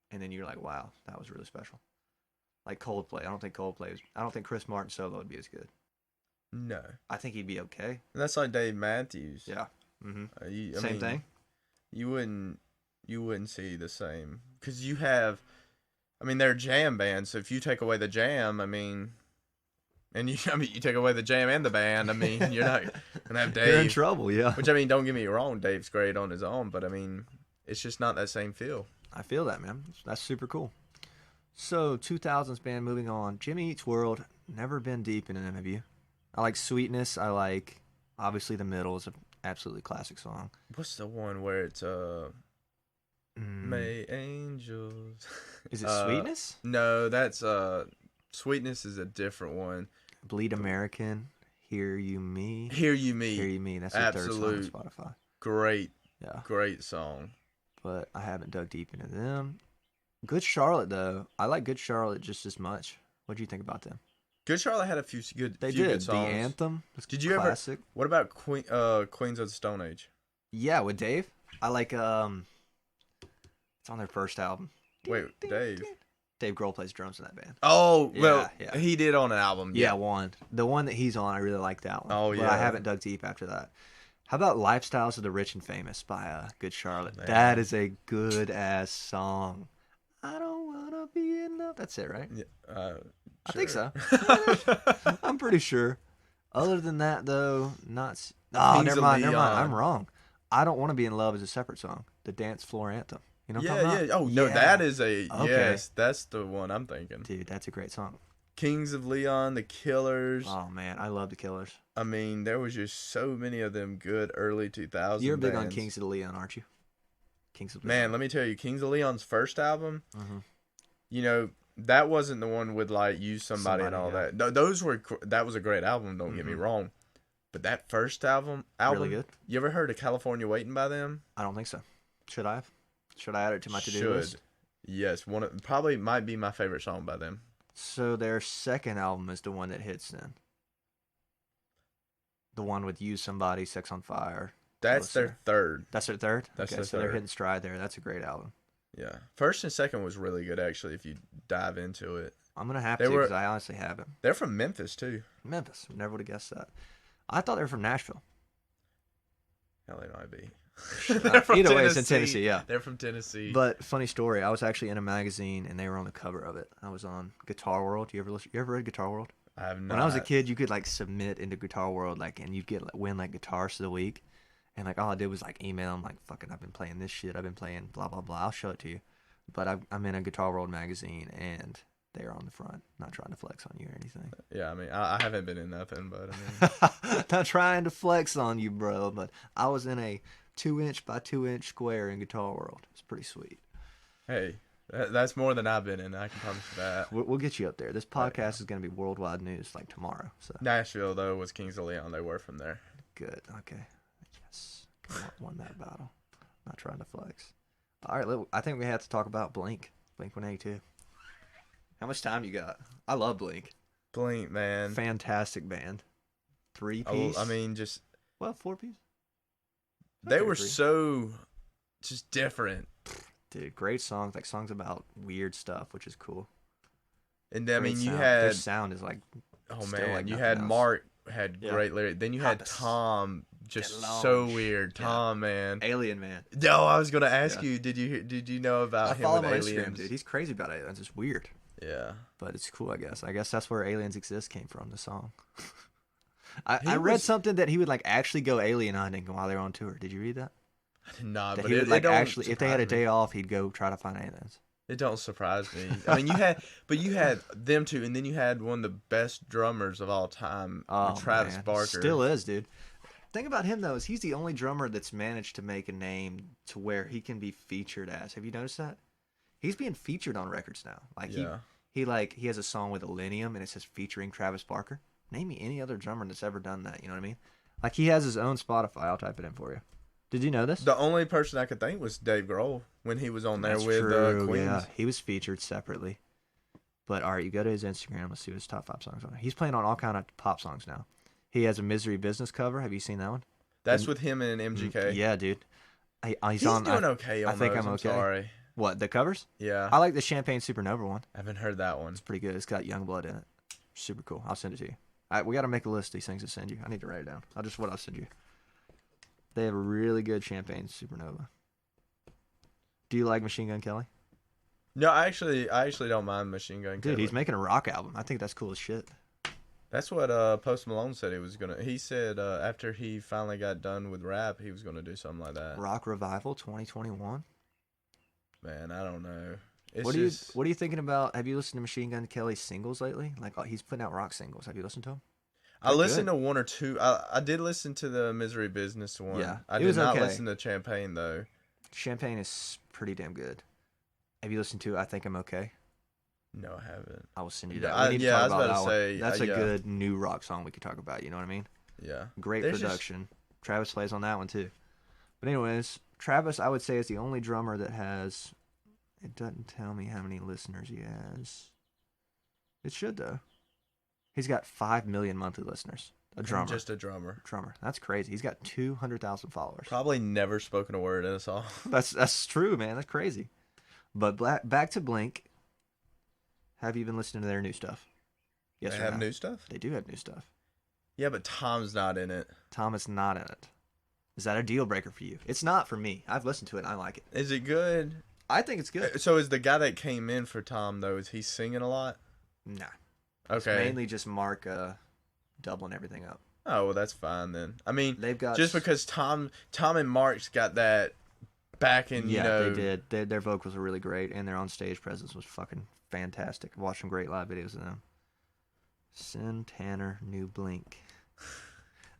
and then you're like, wow, that was really special. Like Coldplay. I don't think Chris Martin solo would be as good. No, I think he'd be okay. that's like Dave Matthews. Yeah. Mm-hmm. I Same mean, thing. You wouldn't see the same because you have. I mean, they're jam bands. So if you take away the jam, you take away the jam and the band. I mean, you're not gonna have Dave. You're in trouble, yeah. Which don't get me wrong, Dave's great on his own, but I mean, it's just not that same feel. I feel that, man. That's super cool. So, 2000s band, moving on. Jimmy Eats World, never been deep into them, have you? I like Sweetness. I like, obviously, The Middle is an absolutely classic song. What's the one where it's May Angels? Is it Sweetness? No, that's Sweetness is a different one. Bleed American, Hear You Me. Hear You Me. Hear You Me, that's the third Absolute. song on Spotify. Great Yeah, song. but I haven't dug deep into them. Good Charlotte, though. I like Good Charlotte just as much. What do you think about them? Good Charlotte had a few good They few did. good The songs. Anthem. Was Did you ever- classic. What about Queens of the Stone Age? Yeah, with Dave. I like it's on their first album. Wait, Dave. Dave Grohl plays drums in that band. Oh, well, Yeah. he did on an album. Yeah, one. The one that he's on, I really like that one. Oh, But yeah. I haven't dug deep after that. How about Lifestyles of the Rich and Famous by Good Charlotte? Man. That is a good ass song. I don't wanna be in love. That's it, right? Yeah, I think sure. so. I'm pretty sure. Other than that, though, not. Oh, Kings never of mind. Leon. I'm wrong. I Don't Want to Be in Love is a separate song. The dance floor anthem. You know what I'm Yeah, talking yeah. about? Oh, no, Yeah. that is a Okay. yes. That's the one I'm thinking. Dude, that's a great song. Kings of Leon, the Killers. Oh man, I love the Killers. I mean, there was just so many of them good early 2000s You're big bands. on Kings of Leon, aren't you? Kings of Leon. Man, let me tell you, Kings of Leon's first album, Mm-hmm. you know, that wasn't the one with like Use Somebody and all yeah. that. That was a great album, don't get me wrong. But that first album, Really good. You ever heard of California Waiting by them? I don't think so. Should I have? Should I add it to my to-do list? Yes, probably might be my favorite song by them. So their second album is the one that hits then. The one with Use Somebody, Sex on Fire. That's their third. That's their third? That's okay, their so third. they're hitting stride there. That's a great album. Yeah. First and second was really good, actually, if you dive into it. I'm going to have to because I honestly haven't. They're from Memphis, too. Memphis. Never would have guessed that. I thought they were from Nashville. Hell, they might be. Either way, it's in Tennessee, yeah. They're from Tennessee. But funny story, I was actually in a magazine and they were on the cover of it. I was on Guitar World. You ever read Guitar World? I have not. When I was a kid, you could like submit into Guitar World, like, and you'd win like guitars of the week, and like all I did was like email them, like, fucking, I've been playing this shit, I've been playing blah blah blah. I'll show it to you, but I'm in a Guitar World magazine and they're on the front, not trying to flex on you or anything. Yeah, I mean, I haven't been in nothing, but I mean, not trying to flex on you, bro. But I was in a 2-inch by 2-inch square in Guitar World. It's pretty sweet. Hey. That's more than I've been in. I can promise you that. We'll get you up there. This podcast is going to be worldwide news like tomorrow. So Nashville, though, was Kings of Leon. They were from there. Good. Okay. Yes. Won that battle. Not trying to flex. All right. I think we have to talk about Blink 182. How much time you got? I love Blink. Blink, man. Fantastic band. 3-piece. I mean, just... Well, 4-piece. They were so just different. Dude, great songs, like songs about weird stuff, which is cool. And I mean, you had their sound is like, oh man, like you had else. Mark had great lyrics. Then you had Tom, just so weird. Tom, man, Alien Man. No, I was gonna ask you, did you know about him with him on aliens? Instagram, dude. He's crazy about aliens. It's weird. Yeah, but it's cool, I guess. I guess that's where Aliens Exist came from. The song. I read something that he would like actually go alien hunting while they were on tour. Did you read that? I did not. That but he would like actually, if they had a me. day off, he'd go try to find aliens. It don't surprise me. I mean, you had them two, and then you had one of the best drummers of all time, Travis Barker. Still is, dude. Thing about him though is he's the only drummer that's managed to make a name to where he can be featured as. Have you noticed that? He's being featured on records now. Like he has a song with Millennium and it says featuring Travis Barker. Name me any other drummer that's ever done that. You know what I mean? Like he has his own Spotify. I'll type it in for you. Did you know this? The only person I could think was Dave Grohl when he was on there with Queens. Yeah, he was featured separately. But all right, you go to his Instagram. Let's see what his top 5 songs are. He's playing on all kind of pop songs now. He has a Misery Business cover. Have you seen that one? That's with him and MGK. Yeah, dude. He's doing okay on I think those. I'm okay. Sorry. What, the covers? Yeah. I like the Champagne Supernova one. I haven't heard that one. It's pretty good. It's got Youngblood in it. Super cool. I'll send it to you. We got to make a list of these things to send you. I need to write it down. I'll send you. They have a really good Champagne Supernova. Do you like Machine Gun Kelly? No, I actually don't mind Machine Gun Kelly. Dude, he's making a rock album. I think that's cool as shit. That's what Post Malone said he was gonna. He said after he finally got done with rap, he was gonna do something like that. Rock Revival 2021. Man, I don't know. What are you thinking about? Have you listened to Machine Gun Kelly's singles lately? Like he's putting out rock singles. Have you listened to him? I listened to one or two. I did listen to the Misery Business one. Yeah, I did not listen to Champagne though. Champagne is pretty damn good. Have you listened to I Think I'm Okay? No, I haven't. I will send you that. I was about to say that's a good new rock song we could talk about. You know what I mean? Yeah. Great production. Travis plays on that one too. But anyways, Travis, I would say, is the only drummer that has. It doesn't tell me how many listeners he has. It should though. He's got 5 million monthly listeners. A drummer. Just a drummer. That's crazy. He's got 200,000 followers. Probably never spoken a word in a song. That's true, man. That's crazy. But back to Blink. Have you been listening to their new stuff? Yes, they have new stuff? They do have new stuff. Yeah, but Tom's not in it. Tom is not in it. Is that a deal breaker for you? It's not for me. I've listened to it and I like it. Is it good? I think it's good. So is the guy that came in for Tom, though, is he singing a lot? Nah. Okay. It's mainly just Mark doubling everything up. Oh, well, that's fine then. I mean, they've got just because Tom and Mark's got that backing, you know. They did. Their vocals were really great, and their on-stage presence was fucking fantastic. Watched some great live videos of them. Send Tanner new Blink.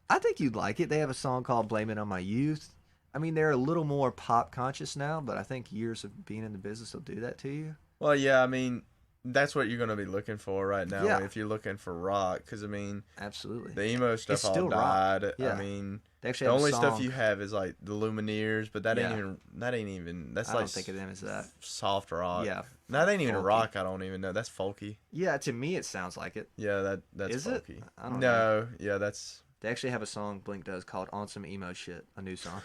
I think you'd like it. They have a song called Blame It On My Youth. I mean, they're a little more pop conscious now, but I think years of being in the business will do that to you. Well, yeah, I mean, that's what you're going to be looking for right now Yeah. if you're looking for rock. Because, I mean, Absolutely. the emo stuff It's all still rock. died. Yeah. I mean, They actually the have a only song. stuff you have is like the Lumineers, but that Yeah. ain't even, that's I like don't think of them as that. soft rock. Yeah. That ain't even Folky. rock, I don't even know. That's folky. Yeah, to me it sounds like it. Yeah, that's Is it? folky. I don't No, yeah, that's... They actually have a song Blink does called On Some Emo Shit, a new song.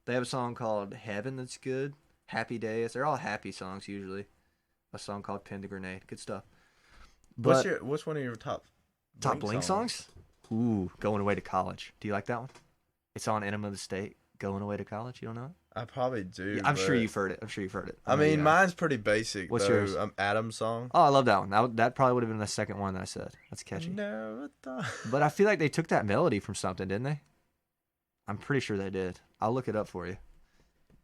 They have a song called Heaven that's good. Happy Days. They're all happy songs usually. A song called Pin the Grenade. Good stuff. But What's one of your top Blink songs? Ooh, Going Away to College. Do you like that one? It's on Enema of the State. Going Away to College. You don't know it? I probably do. Yeah, I'm sure but- you've heard it. I mean, mine's pretty basic. What's though. yours? Adam's song. Oh, I love that one. That probably would have been the second one that I said. That's catchy. Never thought. But I feel like they took that melody from something, didn't they? I'm pretty sure they did. I'll look it up for you.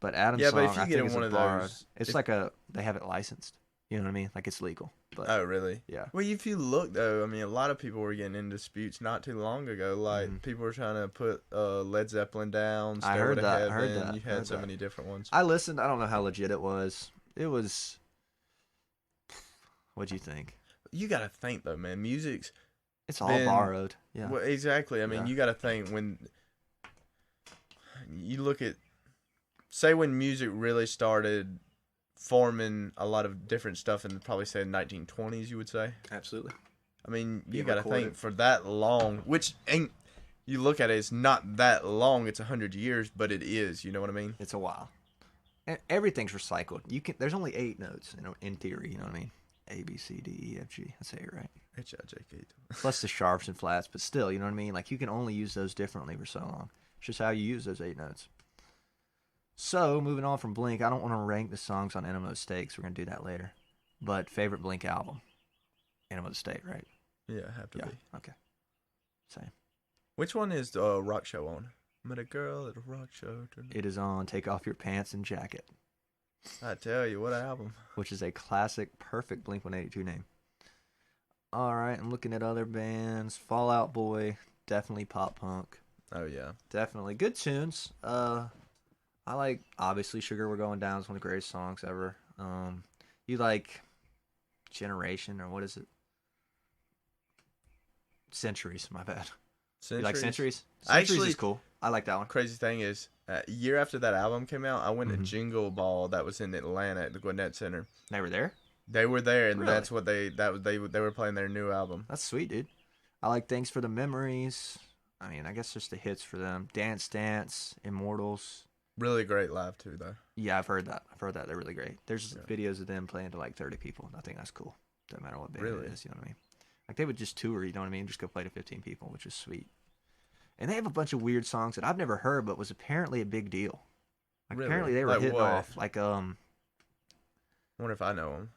But Adam's Yeah, song, but if you I get think in is one a of borrowed. those- It's if- like they have it licensed. You know what I mean? Like it's legal. But Oh, really? yeah. Well, if you look though, I mean, a lot of people were getting in disputes not too long ago. Like people were trying to put Led Zeppelin down. I Stairway heard to that. Heaven. I heard that. You I had heard so that. many different ones. I listened. I don't know how legit it was. It was. What'd you think? You got to think though, man. Music's It's all been- borrowed. Yeah. well, exactly. I mean, Yeah. you got to think when you look at, say, when music really started forming a lot of different stuff in probably say the 1920s, you would say. Absolutely. I mean, you Being got to recorded. think for that long, which ain't. You look at it, it's not that long. It's 100 years, but it is. You know what I mean? It's a while. And everything's recycled. You can. There's only 8 notes in theory. You know what I mean? A B C D E F G. I say it right. H-I-J-K. Plus the sharps and flats, but still, you know what I mean? Like you can only use those differently for so long. It's just how you use those 8 notes. So moving on from Blink, I don't want to rank the songs on Enema of the State, 'cause we're gonna do that later. But favorite Blink album, Enema of the State, right? Yeah, have to Yeah. be. Okay. Same. Which one is the rock show on? Met a girl at a rock show. It is on Take Off Your Pants and Jacket, I tell you, what album. which is a classic, perfect Blink-182 name. All right, I'm looking at other bands. Fall Out Boy, definitely pop punk. Oh, yeah. Definitely good tunes. I like obviously Sugar We're Going Down is one of the greatest songs ever. You like Generation or what is it? Centuries, my bad. You like Centuries? Centuries Actually- is cool. I like that one. Crazy thing is, a year after that album came out, I went to Mhm. Jingle Ball that was in Atlanta at the Gwinnett Center. They were there? They were there, and Really? that's what they were playing their new album. That's sweet, dude. I like Thanks for the Memories. I mean, I guess just the hits for them. Dance Dance, Immortals. Really great live too, though. Yeah, I've heard that. They're really great. There's Yeah. videos of them playing to like 30 people. I think that's cool. Doesn't matter what band Really? it is, you know what I mean? Like they would just tour, you know what I mean? Just go play to 15 people, which is sweet. And they have a bunch of weird songs that I've never heard, but was apparently a big deal. Like Really? apparently they were Like hitting what? off. Like I wonder if I know them.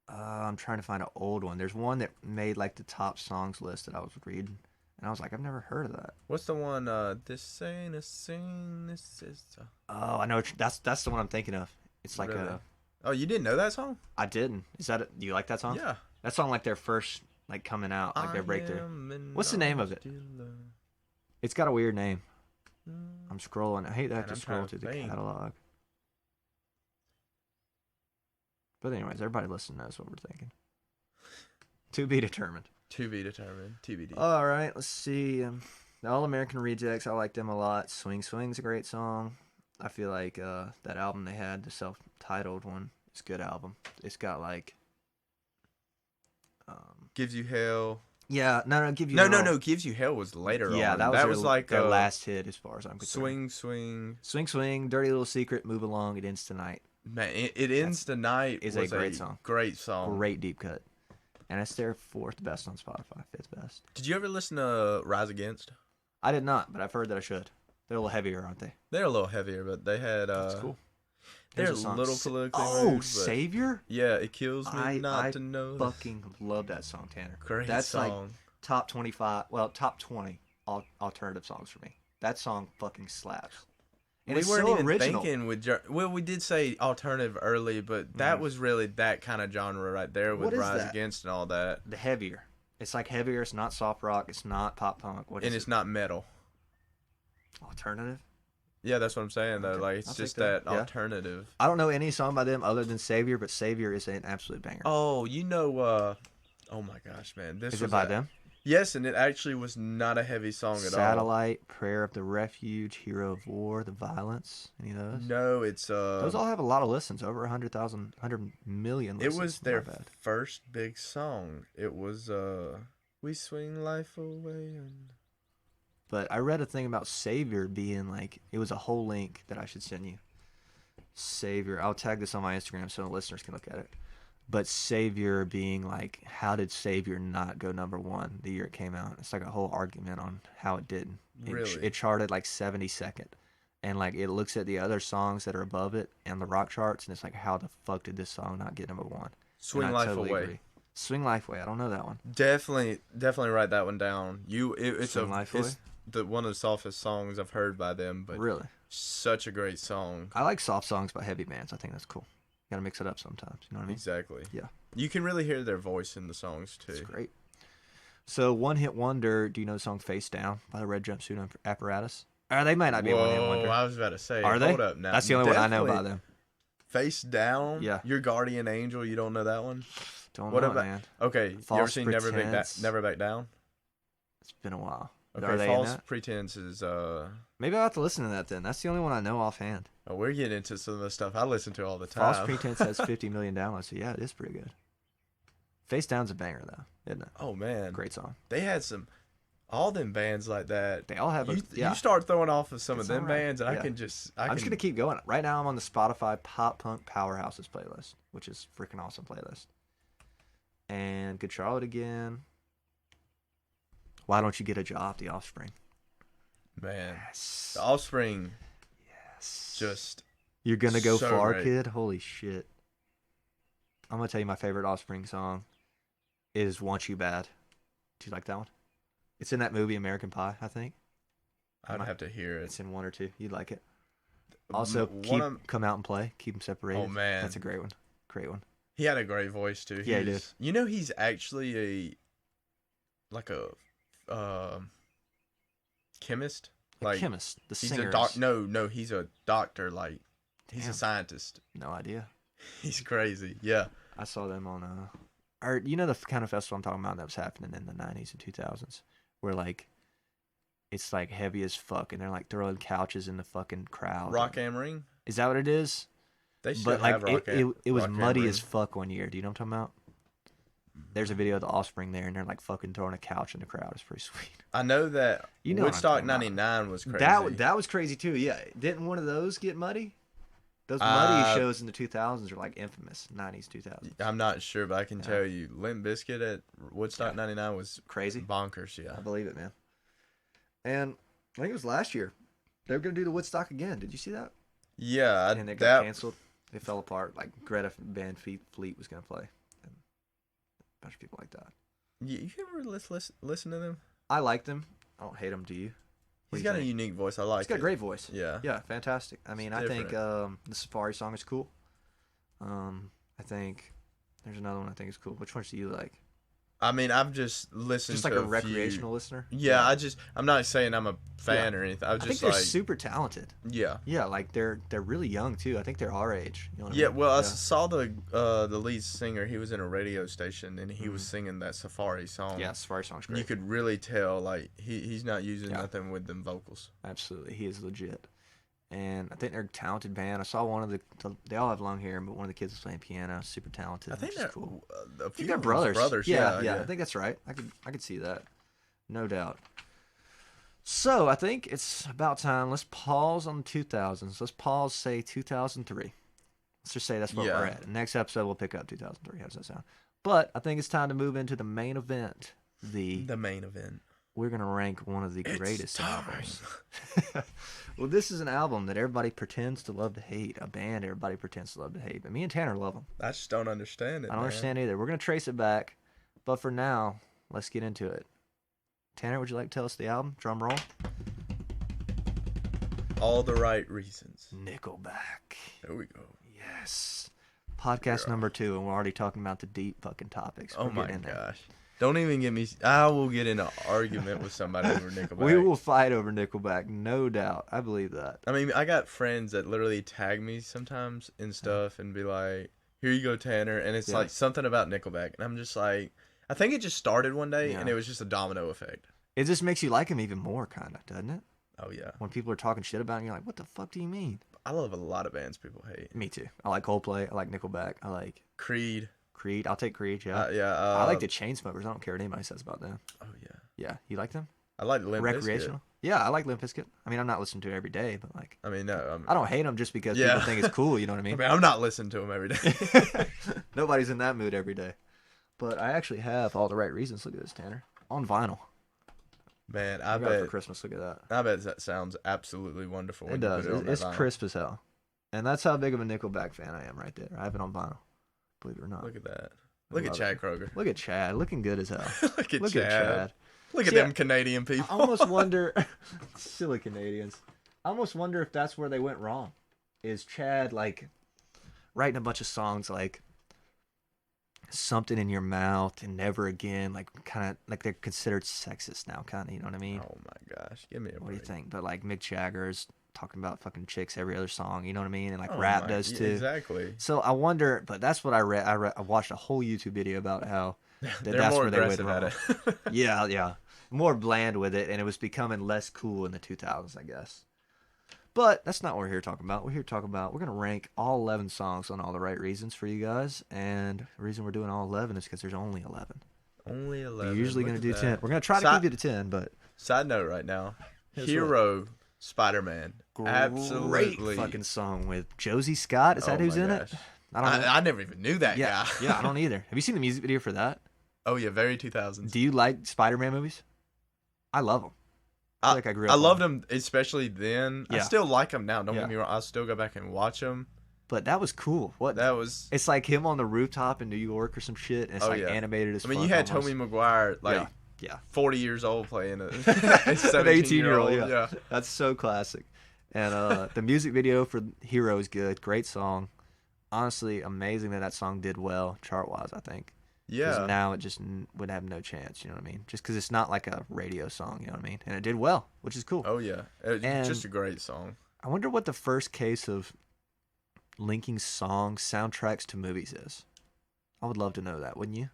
I'm trying to find an old one. There's one that made like the top songs list that I was reading, and I was like, I've never heard of that. What's the one? This ain't a scene. This is. Oh, I know that's the one I'm thinking of. It's like Really? a. Oh, you didn't know that song? I didn't. Is that? Do you like that song? Yeah. That song like their first like coming out, like their breakthrough. What's the name of it? It's got a weird name. I'm scrolling. I hate that I have Man, to I'm scroll trying through to the think. catalog. But anyways, everybody listening knows what we're thinking. To be determined. To be determined. TBD. All right, let's see. The All American Rejects, I like them a lot. Swing Swing's a great song. I feel like that album they had, the self-titled one, is a good album. It's got like, Gives You Hell. yeah, no, give you No. Gives You Hell was later yeah, on. that was, like their last hit as far as I'm concerned. Swing. Swing Swing, Dirty Little Secret, Move Along, It Ends Tonight. Man, it ends tonight. Is was a great song. Great song. Great deep cut, and it's their 4th best on Spotify, 5th best. Did you ever listen to Rise Against? I did not, but I've heard that I should. They're a little heavier, aren't they? They're a little heavier, but they had. That's cool. They're There's a song, little politically Oh, moved, but- Savior! Yeah, it kills me I not to know. Fucking love that song, Tanner. Great That's song. like top 25, well, top 20 alternative songs for me. That song fucking slaps. And we it's weren't so even original. thinking with well, we did say alternative early, but that was really that kind of genre right there with What is Rise that? Against and all that. The heavier. It's like heavier. It's not soft rock. It's not pop punk. What is And it's not metal. Alternative? Yeah, that's what I'm saying though. Okay. Like it's I'll just take that. that Yeah. alternative. I don't know any song by them other than Savior, but Savior is an absolute banger. Oh, oh my gosh, man. This is was it by them? Yes, and it actually was not a heavy song at all. Satellite, Prayer of the Refuge, Hero of War, The Violence. Any of those? No, it's Those all have a lot of listens, over 100,000, 100 million listens. It was their first big song. It was We Swing Life Away. But I read a thing about Savior being like, it was a whole link that I should send you. Savior, I'll tag this on my Instagram so the listeners can look at it. But Savior being like, how did Savior not go #1 the year it came out? It's like a whole argument on how it did. Really? It charted like 72nd. And like it looks at the other songs that are above it and the rock charts, and it's like, how the fuck did this song not get #1? Swing Life Away. Agree. Swing Life Away. I don't know that one. Definitely write that one down. It's Swing Life Away? One of the softest songs I've heard by them, but really, such a great song. I like soft songs by heavy bands. I think that's cool. Gotta mix it up sometimes. You know what I mean? Exactly. Yeah. You can really hear their voice in the songs too. It's great. So one hit wonder. Do you know the song "Face Down" by the Red Jumpsuit Apparatus? Or they might not be a one hit wonder. I was about to say. Are they? Hold up now. That's the only one I know by them. Face Down. Yeah. Your Guardian Angel. You don't know that one? Don't what know, about, man. Okay. False you ever seen Pretense. Never Back Down? It's been a while. Okay. Are they False in that? Pretense is Maybe I'll have to listen to that then. That's the only one I know offhand. Oh, we're getting into some of the stuff I listen to all the time. False Pretense has 50 million downloads, so yeah, it is pretty good. Face Down's a banger though, isn't it? Oh man, great song. They had all them bands like that. They all have. You start throwing off of some of them right. bands, and yeah. I'm just gonna keep going. Right now, I'm on the Spotify Pop Punk Powerhouses playlist, which is a freaking awesome playlist. And Good Charlotte again. Why don't you get a job? The Offspring. Man, yes. The Offspring. Yes. Just. You're gonna go so far, great. kid. Holy shit. I'm gonna tell you my favorite Offspring song is "Want You Bad." Do you like that one? It's in that movie American Pie, I think. I'd have to hear it. It's in 1 or 2. You'd like it. Also, Come Out and Play. Keep them separated. Oh man, that's a great one. Great one. He had a great voice too. Yeah, he did. You know, he's actually a chemist. Chemist. The he's singer. No, he's a doctor. Like he's a scientist. No idea. He's crazy. Yeah. I saw them on or you know the kind of festival I'm talking about that was happening in the 90s and 2000s, where like it's like heavy as fuck, and they're like throwing couches in the fucking crowd. Rock am Ring. Is that what it is? They still have it was muddy as fuck one year. Do you know what I'm talking about? There's a video of the Offspring there, and they're like fucking throwing a couch in the crowd. It's pretty sweet. I know that Woodstock '99 was crazy. That was crazy too. Yeah, didn't one of those get muddy? Those muddy shows in the 2000s are like infamous. 90s, 2000s. I'm not sure, but I can tell you, Limp Bizkit at Woodstock '99 was crazy, bonkers. Yeah, I believe it, man. And I think it was last year. They were gonna do the Woodstock again. Did you see that? Yeah, and it got canceled. It fell apart. Like Greta Van Fleet was gonna play. And a bunch of people like that. You ever listen to them? I like them. I don't hate them. Do you? He's got a unique voice. I like it. He's got a great voice. Yeah. Yeah, fantastic. I mean, I think the Safari song is cool. I think there's another one I think is cool. Which ones do you like? I mean, I've just listened to like a recreational listener. Yeah, I'm not saying I'm a fan or anything. I think they're super talented. Yeah. Yeah, like they're really young too. I think they're our age. You know what I mean? Well, I saw the lead singer. He was in a radio station and he was singing that Safari song. Yeah, Safari song's great. You could really tell like he's not using nothing with them vocals. Absolutely, he is legit. And I think they're a talented band. I saw one of they all have long hair, but one of the kids was playing piano, super talented. I think they're cool. A few they're brothers. Yeah, I think that's right. I could see that, no doubt. So I think it's about time. Let's pause on the 2000s. Let's pause, say 2003. Let's just say that's where we're at. Next episode we'll pick up 2003. How does that sound? But I think it's time to move into the main event. The main event. We're going to rank one of the greatest albums. Well, this is an album that everybody pretends to love to hate. A band everybody pretends to love to hate. But me and Tanner love them. I just don't understand it, I don't understand either. We're going to trace it back. But for now, let's get into it. Tanner, would you like to tell us the album? Drum roll. All the Right Reasons. Nickelback. There we go. Yes. Podcast number 2, and we're already talking about the deep fucking topics. Oh my gosh. Don't even get me. I will get in an argument with somebody over Nickelback. We will fight over Nickelback, no doubt. I believe that. I mean, I got friends that literally tag me sometimes and stuff and be like, "Here you go, Tanner," and it's like something about Nickelback, and I'm just like, I think it just started one day, and it was just a domino effect. It just makes you like him even more, kind of, doesn't it? Oh yeah. When people are talking shit about him, you're like, "What the fuck do you mean?" I love a lot of bands people hate. Me too. I like Coldplay. I like Nickelback. I like Creed. I'll take Creed. Yeah. I like the Chainsmokers. I don't care what anybody says about them. Oh yeah. Yeah. You like them? I like Limp Bizkit. Recreational. Yeah, I like Limp Bizkit. I mean, I'm not listening to it every day, but like. I mean, no. I don't hate them just because people think it's cool. You know what I mean? I mean, I'm not listening to them every day. Nobody's in that mood every day. But I actually have All the Right Reasons. Look at this, Tanner. On vinyl. Man, I bet for Christmas. Look at that. I bet that sounds absolutely wonderful. It does. It's crisp as hell. And that's how big of a Nickelback fan I am right there. I have it on vinyl. Believe it or not. Look at that. Look at Chad Kroger. Look at Chad. Looking good as hell. Look at Chad. Look at them Canadian people. I almost wonder. Silly Canadians. I almost wonder if that's where they went wrong. Is Chad like writing a bunch of songs like Something in Your Mouth and Never Again, like kind of like they're considered sexist now, kind of, you know what I mean? Oh my gosh, give me a break. What do you think? But like Mick Jagger's talking about fucking chicks every other song, you know what I mean? And like rap does too. Exactly. So I wonder, but that's what I read. I watched a whole YouTube video about how that's more where they went aggressive wrong. at it. Yeah, more bland with it, and it was becoming less cool in the 2000s, I guess. But that's not what we're here talking about. We're here talking about, we're going to rank all 11 songs on All the Right Reasons for you guys. And the reason we're doing all 11 is because there's only 11. Only 11. We're usually going to do 10. We're going to try to keep it to 10, but. Side note right now. Hero Spider-Man. Absolutely. Great fucking song with Josie Scott. Is that who's in it? I don't know. I never even knew that guy. Yeah, I don't either. Have you seen the music video for that? Oh, yeah. Very 2000s. Do you like Spider-Man movies? I love them. I grew up. I loved them, especially then. Yeah. I still like them now. Don't get me wrong. I'll still go back and watch them. But that was cool. It's like him on the rooftop in New York or some shit. And it's animated as fuck. I mean, you had almost. Tobey Maguire, 40 years old playing an 18-year-old. Yeah. That's so classic. And the music video for Hero is good. Great song. Honestly, amazing that song did well chart-wise, I think. Yeah. Because now it just would have no chance, you know what I mean? Just because it's not like a radio song, you know what I mean? And it did well, which is cool. Oh, yeah. It's just a great song. I wonder what the first case of linking soundtracks to movies is. I would love to know that, wouldn't you?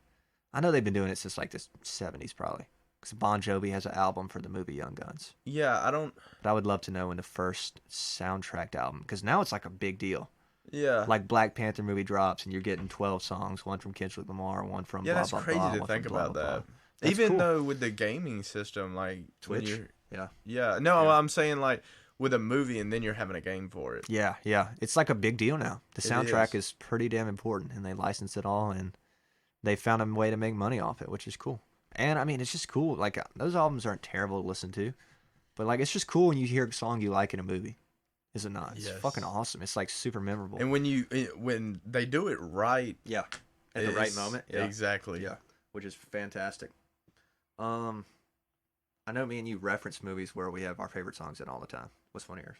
I know they've been doing it since like the 70s probably. Because Bon Jovi has an album for the movie Young Guns. Yeah, I don't... But I would love to know when the first soundtracked album, because now it's like a big deal. Yeah. Like Black Panther movie drops and you're getting 12 songs, one from Kendrick Lamar, one from blah, blah, blah. Yeah, that's crazy to think about that. Even though with the gaming system, like... Twitch? Yeah. Yeah. No, I'm saying like with a movie and then you're having a game for it. Yeah. It's like a big deal now. The soundtrack is pretty damn important and they license it all and they found a way to make money off it, which is cool. And I mean, it's just cool. Like those albums aren't terrible to listen to, but like it's just cool when you hear a song you like in a movie. Is it not? It's fucking awesome. It's like super memorable. And when they do it right, at the right moment, exactly, which is fantastic. I know me and you reference movies where we have our favorite songs in all the time. What's one of yours?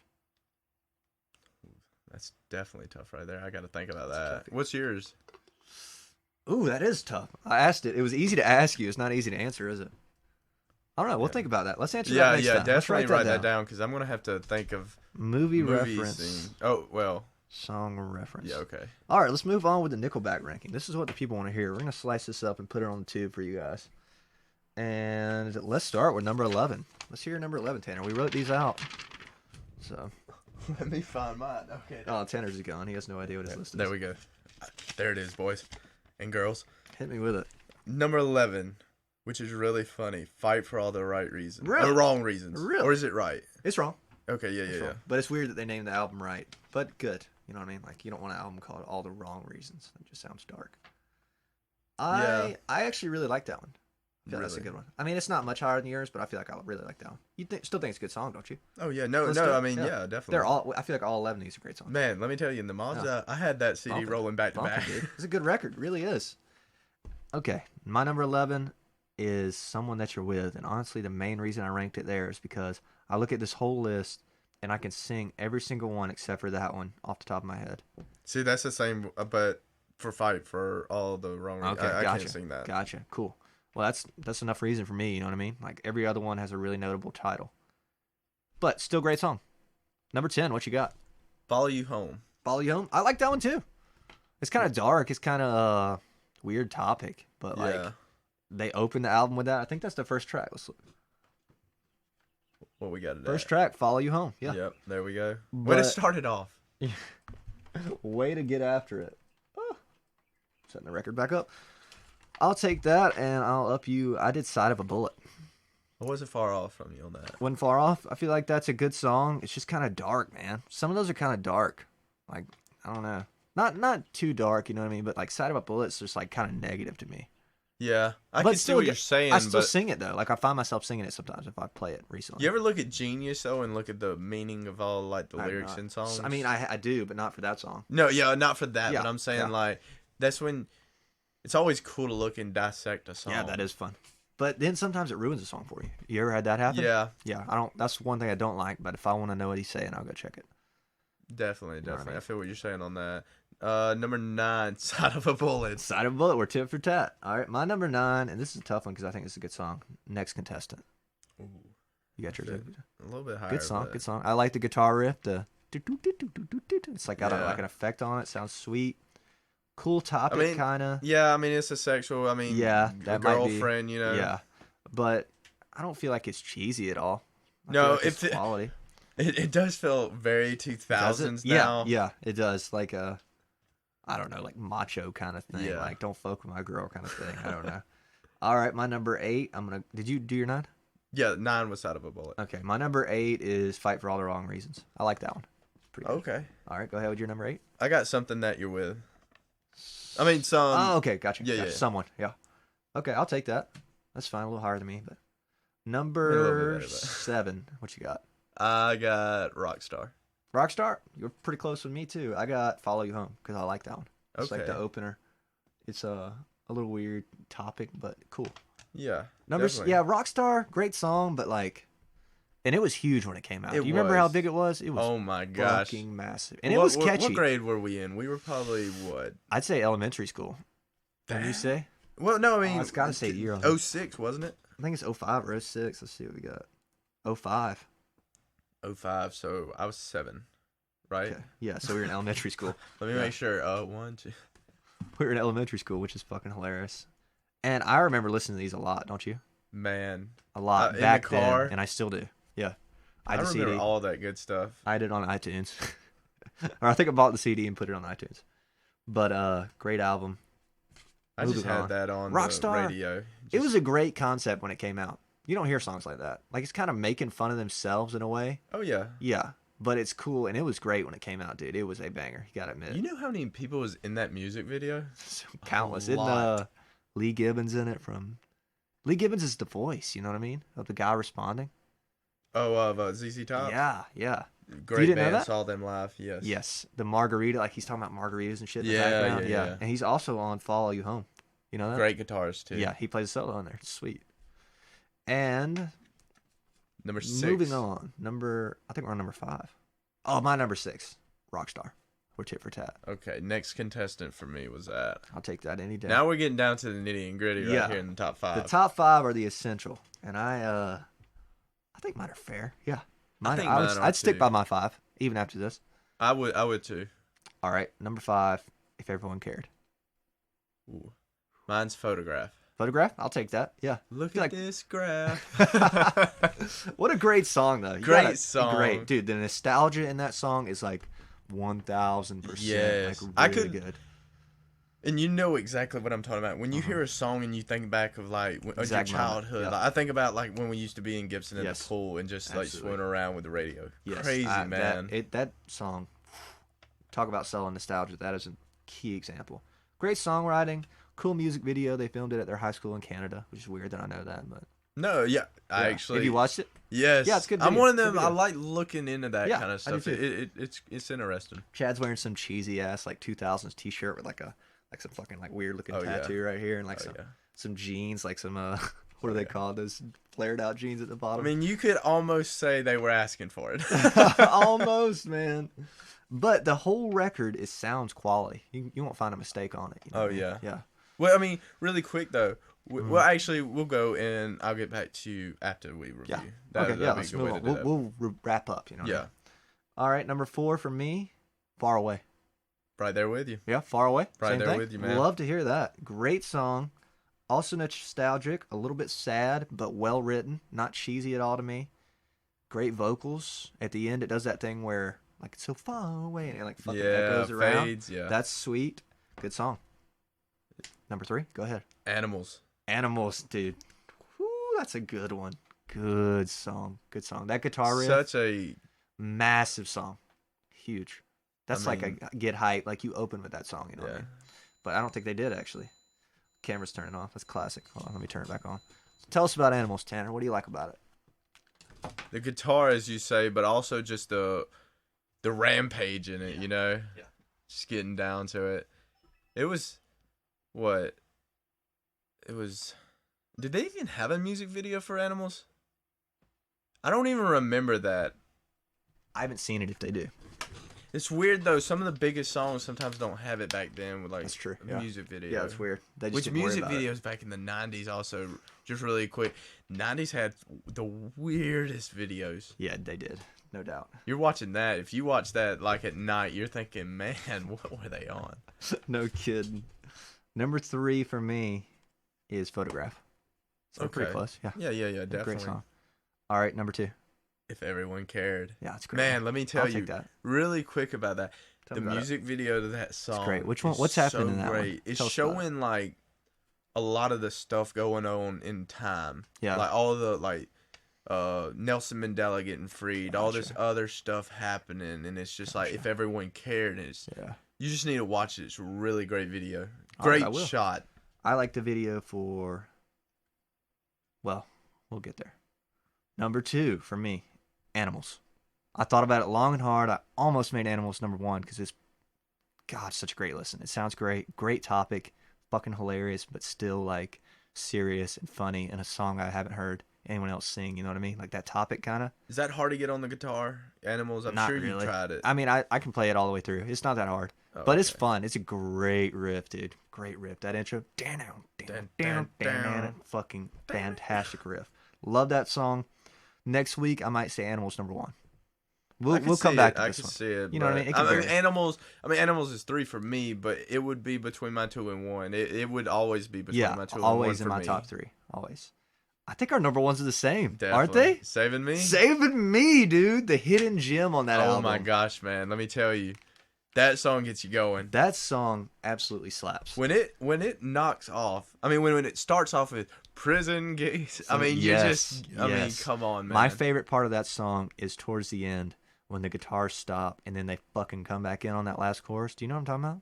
That's definitely tough right there. I got to think about that. What's yours? Ooh, that is tough. I asked it. It was easy to ask you. It's not easy to answer, is it? I don't know. We'll think about that. Let's answer that next time. Definitely write that down because I'm going to have to think of movie reference. Scene. Oh, well. Song reference. Yeah, okay. All right, let's move on with the Nickelback ranking. This is what the people want to hear. We're going to slice this up and put it on the tube for you guys. And let's start with number 11. Let's hear number 11, Tanner. We wrote these out. So. Let me find mine. Okay. Oh, Tanner's is gone. He has no idea what his list is. There we go. There it is, boys and girls. Hit me with it. Number 11. Which is really funny. Fight for all the right reasons. Really? Or wrong reasons. Really? Or is it right? It's wrong. Okay, yeah. But it's weird that they named the album right. But good. You know what I mean? Like, you don't want an album called All the Wrong Reasons. It just sounds dark. I actually really like that one. I feel that's a good one. I mean, it's not much higher than yours, but I feel like I really like that one. You still think it's a good song, don't you? Oh, yeah. No, I mean, yeah, definitely. I feel like all 11 of these are great songs. Man, let me tell you, in the Mazda, I had that CD rolling back to back. It's a good record. It really is. Okay. My number 11 is Someone That You're With. And honestly, the main reason I ranked it there is because I look at this whole list and I can sing every single one except for that one off the top of my head. See, that's the same, but for Fight for all the wrong reasons. Okay, I can't sing that. Gotcha. Cool. Well, that's enough reason for me. You know what I mean? Like every other one has a really notable title, but still great song. Number 10, what you got? Follow You Home. Follow You Home. I like that one too. It's kind of dark. It's kind of a weird topic, but like they opened the album with that. I think that's the first track. Let's look. What we got today? First track, Follow You Home. Yeah. Yep. There we go. When it started off. Way to get after it. Oh. Setting the record back up. I'll take that and I'll up you. I did Side of a Bullet. I wasn't far off from you on that. Wasn't far off. I feel like that's a good song. It's just kind of dark, man. Some of those are kind of dark. Like, I don't know. Not too dark, you know what I mean? But like Side of a Bullet's just like kind of negative to me. Yeah. I can see what you're saying. I still sing it though. Like I find myself singing it sometimes if I play it recently. You ever look at Genius though and look at the meaning of all like the lyrics in songs? I mean, I do, but not for that song. No, yeah, not for that. But I'm saying like that's when it's always cool to look and dissect a song. Yeah, that is fun. But then sometimes it ruins a song for you. You ever had that happen? Yeah. Yeah, I don't. That's one thing I don't like. But if I want to know what he's saying, I'll go check it. Definitely. I feel what you're saying on that. Number 9, Side of a Bullet. Side of a Bullet. We're tit for tat. All right, my number 9, and this is a tough one because I think it's a good song. Next Contestant. Ooh. You got yours. A little bit higher. Good song. Good song. I like the guitar riff. It's like got like an effect on it. Sounds sweet. Cool topic, kind of. Yeah, I mean, it's a sexual, that girlfriend, you know. Yeah, but I don't feel like it's cheesy at all. No, it's quality. It does feel very 2000s now. Yeah, it does. Like a, I don't know, like macho kind of thing. Yeah. Like, don't fuck with my girl kind of thing. I don't know. All right, my number 8. Did you do your 9? Yeah, 9 was Side of a Bullet. Okay, my number 8 is Fight for All the Wrong Reasons. I like that one. Pretty good. Okay. All right, go ahead with your number 8. I got Something That You're With. I mean, some. Oh, okay, gotcha. Yeah, gotcha. yeah. Someone, yeah. Okay, I'll take that. That's fine. A little higher than me, but number 7. What you got? I got Rockstar. Rockstar? You're pretty close with me too. I got Follow You Home because I like that one. It's like the opener. It's a little weird topic, but cool. Yeah. Rockstar, great song, but like, and it was huge when it came out. Do you remember how big it was? It was oh my gosh, fucking massive, and it was catchy. What grade were we in? We were probably what? I'd say elementary school. What do you say? Well, no, I mean, it's got to say year on 06, wasn't it? I think it's 05 or 06. Let's see what we got. 05. 05, so I was 7, right? Okay. Yeah, so we were in elementary school. Let me make sure. 1, 2. We were in elementary school, which is fucking hilarious. And I remember listening to these a lot, don't you? Man. A lot back in the car, then, and I still do. Yeah. I remember CD. All that good stuff. I had it on iTunes. Or I think I bought the CD and put it on iTunes. But great album. I just had that on Rockstar, the radio. It was a great concept when it came out. You don't hear songs like that. Like, it's kind of making fun of themselves in a way. Oh, yeah. Yeah. But it's cool, and it was great when it came out, dude. It was a banger. You gotta admit. You know how many people was in that music video? Countless. Isn't Lee Gibbons in it from... Lee Gibbons is the voice, you know what I mean? Of the guy responding. Oh, of ZZ Top? Yeah, yeah. Great band, saw them live, yes. Yes. The Margarita, like he's talking about margaritas and shit in the yeah, background. Yeah. And he's also on Follow You Home. You know that? Great guitars, too. Yeah, he plays a solo on there. It's sweet. And... Number 6. Moving on. I think we're on number 5. Oh, my number 6. Rockstar. We're tit for tat. Okay, next contestant for me was that. I'll take that any day. Now we're getting down to the nitty and gritty right here in the top 5. The top 5 are the essential. And I think mine are fair. Yeah. I'd stick by my 5, even after this. I would too. All right, number 5, If Everyone Cared. Ooh. Mine's Photograph. Photograph? I'll take that. Yeah. Look at this graph. What a great song, though. Great song. Great. Dude, the nostalgia in that song is like 1,000%. Yes. Like really good. And you know exactly what I'm talking about. When you hear a song and you think back of like your childhood, like, I think about like when we used to be in Gibson in the pool and just like swimming around with the radio. Yes. Crazy, man. That song, talk about selling nostalgia. That is a key example. Great songwriting. Cool music video. They filmed it at their high school in Canada, which is weird that I know that, but no, yeah, I actually. Have you watched it? Yes. Yeah, it's good. I'm one of them. I like looking into that kind of stuff. I do too. It's interesting. Chad's wearing some cheesy ass like 2000s t-shirt with like some fucking like weird looking tattoo right here and like some jeans, like some what are they called? Those flared out jeans at the bottom. I mean, you could almost say they were asking for it. Almost, man. But the whole record sounds quality. You won't find a mistake on it. You know yeah. Yeah. Well, I mean, really quick though, Well, actually, we'll go and I'll get back to you after we review. Yeah. That'd Okay, yeah, be a let's good move way on. to do that. We'll wrap up, you know. Yeah. All right, number 4 for me, Far Away. Right there with you. Yeah, Far Away. Right Same there thing. with you, man. Love to hear that. Great song. Also nostalgic, a little bit sad, but well written. Not cheesy at all to me. Great vocals. At the end, it does that thing where, like, it's so far away, and it, like, fucking echoes around. Fades, yeah. That's sweet. Good song. Number 3, go ahead. Animals. Animals, dude. Whew, that's a good one. Good song. Good song. That guitar riff. Such a massive song. Huge. That's I mean, like a get hype. Like you open with that song, you know what I yeah. mean? But I don't think they did, actually. Camera's turning off. That's classic. Hold on, let me turn it back on. So tell us about Animals, Tanner. What do you like about it? The guitar, as you say, but also just the rampage in it, you know? Yeah. Just getting down to it. It was what? It was Did they even have a music video for Animals? I don't even remember that. I haven't seen it if they do. It's weird though. Some of the biggest songs sometimes don't have it back then with like That's true. a Yeah. music video. Yeah, it's weird. They just Which didn't worry music about it. videos back in the 90s also, just really quick. 90s had the weirdest videos. Yeah, they did. No doubt. You're watching that. If you watch that like at night, you're thinking, man, what were they on? No kidding. Number 3 for me is Photograph. So pretty close. Yeah. Yeah, definitely. Great song. All right, number 2. If Everyone Cared. Yeah, it's great. Man, let me tell I'll you take that. really quick about that. Tell The me about it. music video to that song. It's great. Which one? is What's happening so in that great. one? It's Tell us about it. showing like a lot of the stuff going on in time. Yeah. Like all the like Nelson Mandela getting freed, all this Gotcha. other stuff happening, and it's just like if everyone cared, and it's Yeah. you just need to watch it. It's a really great video. All right, Great I will. shot. I like the video for. Well, we'll get there. Number 2 for me, Animals. I thought about it long and hard. I almost made Animals number 1 because it's, God, such a great listen. It sounds great. Great topic. Fucking hilarious, but still like serious and funny, and a song I haven't heard anyone else sing. You know what I mean? Like that topic kind of. Is that hard to get on the guitar? Animals. I'm Not sure you really. tried it. I mean, I can play it all the way through. It's not that hard. Oh, But it's okay. fun. It's a great riff, dude. Great riff. That intro. Fucking fantastic riff. Love that song. Next week, I might say Animals number 1. We'll come back to I this can one. see it. You know what I mean? It can I mean, vary. Animals is 3 for me, but it would be between my 2 and 1. It would always be between Yeah, my 2 and 1 always for in my me. top 3. Always. I think our number 1s are the same, Definitely. aren't they? Saving Me? Saving Me, dude. The hidden gem on that album. Oh my gosh, man. Let me tell you. That song gets you going. That song absolutely slaps. When it knocks off, I mean, when it starts off with Prison Gates, I mean, yes. I mean, come on, man. My favorite part of that song is towards the end when the guitars stop and then they fucking come back in on that last chorus. Do you know what I'm talking about?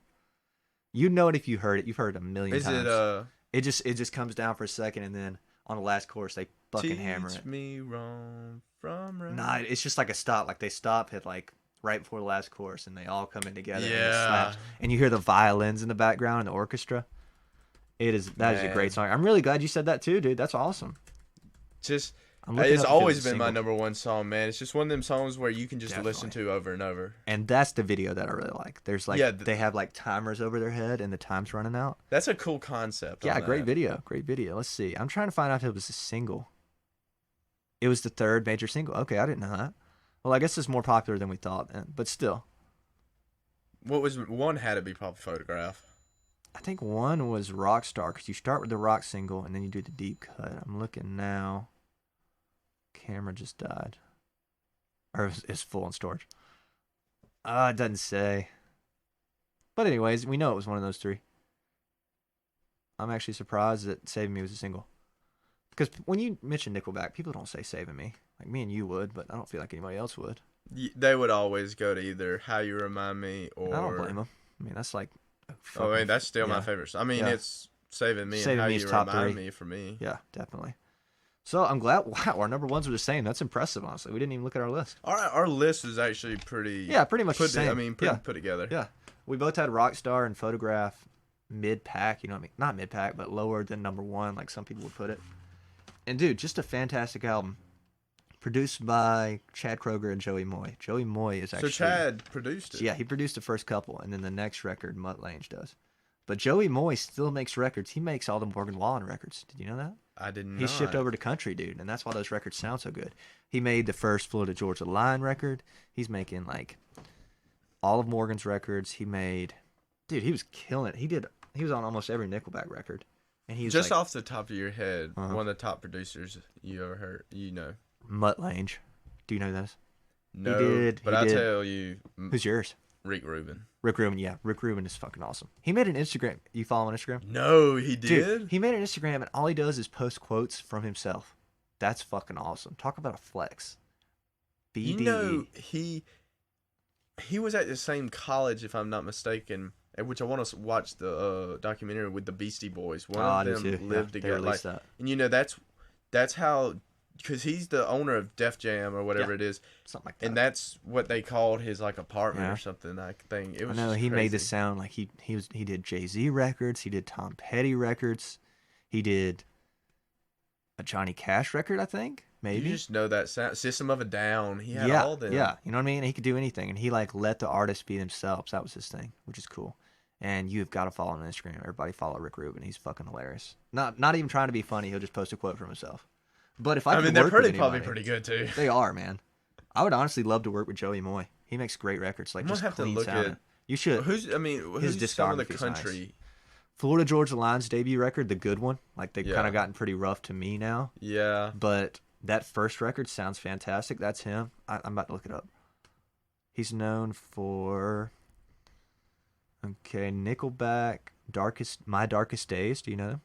You know it if you heard it. You've heard it a million times. It just comes down for a second and then on the last chorus they fucking hammer it. Teach me wrong from right. Nah, it's just like a stop. Like they stop at like right before the last chorus and they all come in together. And, it Yeah. slaps. And you hear the violins in the background and the orchestra. That is a great song. I'm really glad you said that too, dude. That's awesome. Just I'm looking it's up if always it's a been my single. number 1 song, man. It's just one of them songs where you can just listen Definitely. to over and over. And that's the video that I really like. There's like Yeah, they have like timers over their head and the time's running out. That's a cool concept. Yeah, on great that. video. Great video. Let's see. I'm trying to find out if it was a single. It was the 3rd major single. Okay, I didn't know that. Well, I guess it's more popular than we thought, but still. What was one had to be probably Photograph. I think 1 was Rockstar because you start with the rock single and then you do the deep cut. I'm looking now. Camera just died. Or it's full in storage. It doesn't say. But anyways, we know it was one of those 3. I'm actually surprised that Saving Me was a single. Because when you mention Nickelback, people don't say Saving Me. Like me and you would, but I don't feel like anybody else would. They would always go to either How You Remind Me or. I don't blame them. I mean, that's like. Oh, I mean, that's still my yeah. favorite. I mean, Yeah. it's Saving Me Saving and How Me is You top Remind 3. Me for me. Yeah, definitely. So I'm glad. Wow, our number 1s were the same. That's impressive, honestly. We didn't even look at our list. Our list is actually pretty. Yeah, pretty much the same. I mean, put together. Yeah. We both had Rockstar and Photograph mid-pack, you know what I mean? Not mid-pack, but lower than number 1, like some people would put it. And, dude, just a fantastic album. Produced by Chad Kroeger and Joey Moy. Joey Moy is actually... So Chad produced it. Yeah, he produced the first couple, and then the next record, Mutt Lange does. But Joey Moy still makes records. He makes all the Morgan Wallen records. Did you know that? I did not. He shipped over to country, dude, and that's why those records sound so good. He made the first Florida Georgia Line record. He's making like all of Morgan's records. He made, dude, he was killing it. He was on almost every Nickelback record. And he's just like, off the top of your head, one of the top producers you ever heard, you know. Mutt Lange. Do you know those? No, but I'll tell you. Who's yours? Rick Rubin. Rick Rubin, yeah. Rick Rubin is fucking awesome. He made an Instagram. You follow on Instagram? No, he did? Dude, he made an Instagram, and all he does is post quotes from himself. That's fucking awesome. Talk about a flex. BDE. You know, he was at the same college, if I'm not mistaken, at which I want to watch the documentary with the Beastie Boys. One of them lived together. Like, and, you know, that's how... Because he's the owner of Def Jam or whatever it is. Something like that. And that's what they called his, like, apartment or something, I think. It was he made this sound like he did Jay-Z records. He did Tom Petty records. He did a Johnny Cash record, I think. Maybe. You just know that sound. System of a Down. He had all them. Yeah, you know what I mean? He could do anything. And he, like, let the artists be themselves. That was his thing, which is cool. And you've got to follow him on Instagram. Everybody follow Rick Rubin. He's fucking hilarious. Not even trying to be funny. He'll just post a quote from himself. But if I mean, they're probably pretty good too. They are, man. I would honestly love to work with Joey Moy. He makes great records, like just clean sounding. You should. Who's discography? Some of the country? Nice. Florida Georgia Line's debut record, the good one. Like they've kind of gotten pretty rough to me now. Yeah. But that first record sounds fantastic. That's him. I'm about to look it up. He's known for Nickelback, My Darkest Days. Do you know them?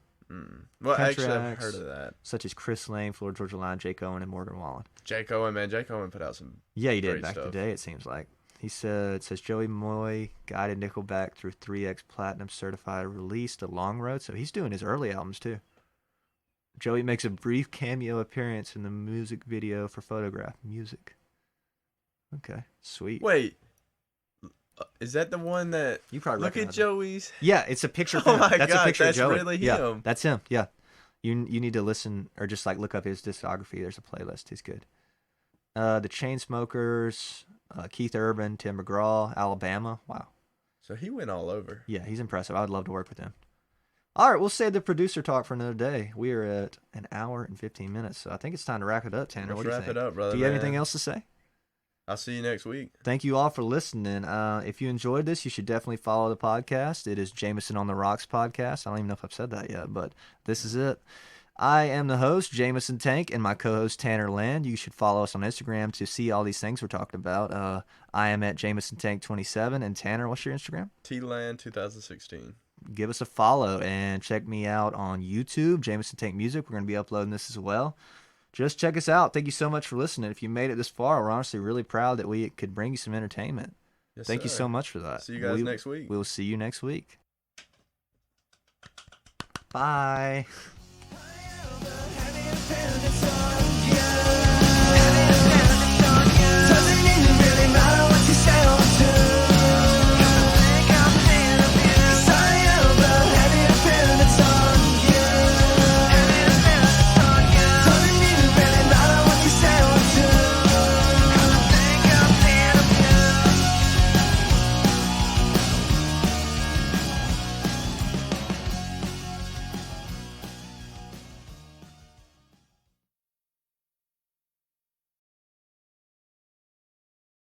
Well, actually, I've heard of that. Such as Chris Lane, Florida Georgia Line, Jake Owen, and Morgan Wallen. Jake Owen, man. Jake Owen put out some he did back in the day, it seems like. It says Joey Moy guided Nickelback through 3X Platinum certified release to Long Road. So he's doing his early albums too. Joey makes a brief cameo appearance in the music video for Photograph. Music. Okay, sweet. Wait. Is that the one that you probably look at Joey's? Yeah, it's a picture of him. Oh my God, a picture that's of Joey. Really him. Yeah, that's him. Yeah, you need to listen or just like look up his discography. There's a playlist. He's good. The Chainsmokers, Keith Urban, Tim McGraw, Alabama. Wow. So he went all over. Yeah, he's impressive. I would love to work with him. All right, we'll save the producer talk for another day. We are at an hour and 15 minutes, so I think it's time to wrap it up, Tanner. What do you think? Wrap it up, brother. Do you have anything else to say? I'll see you next week. Thank you all for listening. If you enjoyed this, you should definitely follow the podcast. It is Jameson on the Rocks podcast. I don't even know if I've said that yet, but this is it. I am the host, Jameson Tank, and my co-host, Tanner Land. You should follow us on Instagram to see all these things we're talking about. I am at Jameson Tank 27, and Tanner, what's your Instagram? T-Land 2016. Give us a follow, and check me out on YouTube, Jameson Tank Music. We're going to be uploading this as well. Just check us out. Thank you so much for listening. If you made it this far, we're honestly really proud that we could bring you some entertainment. Yes, Thank you so much for that. See you guys next week. We'll see you next week. Bye.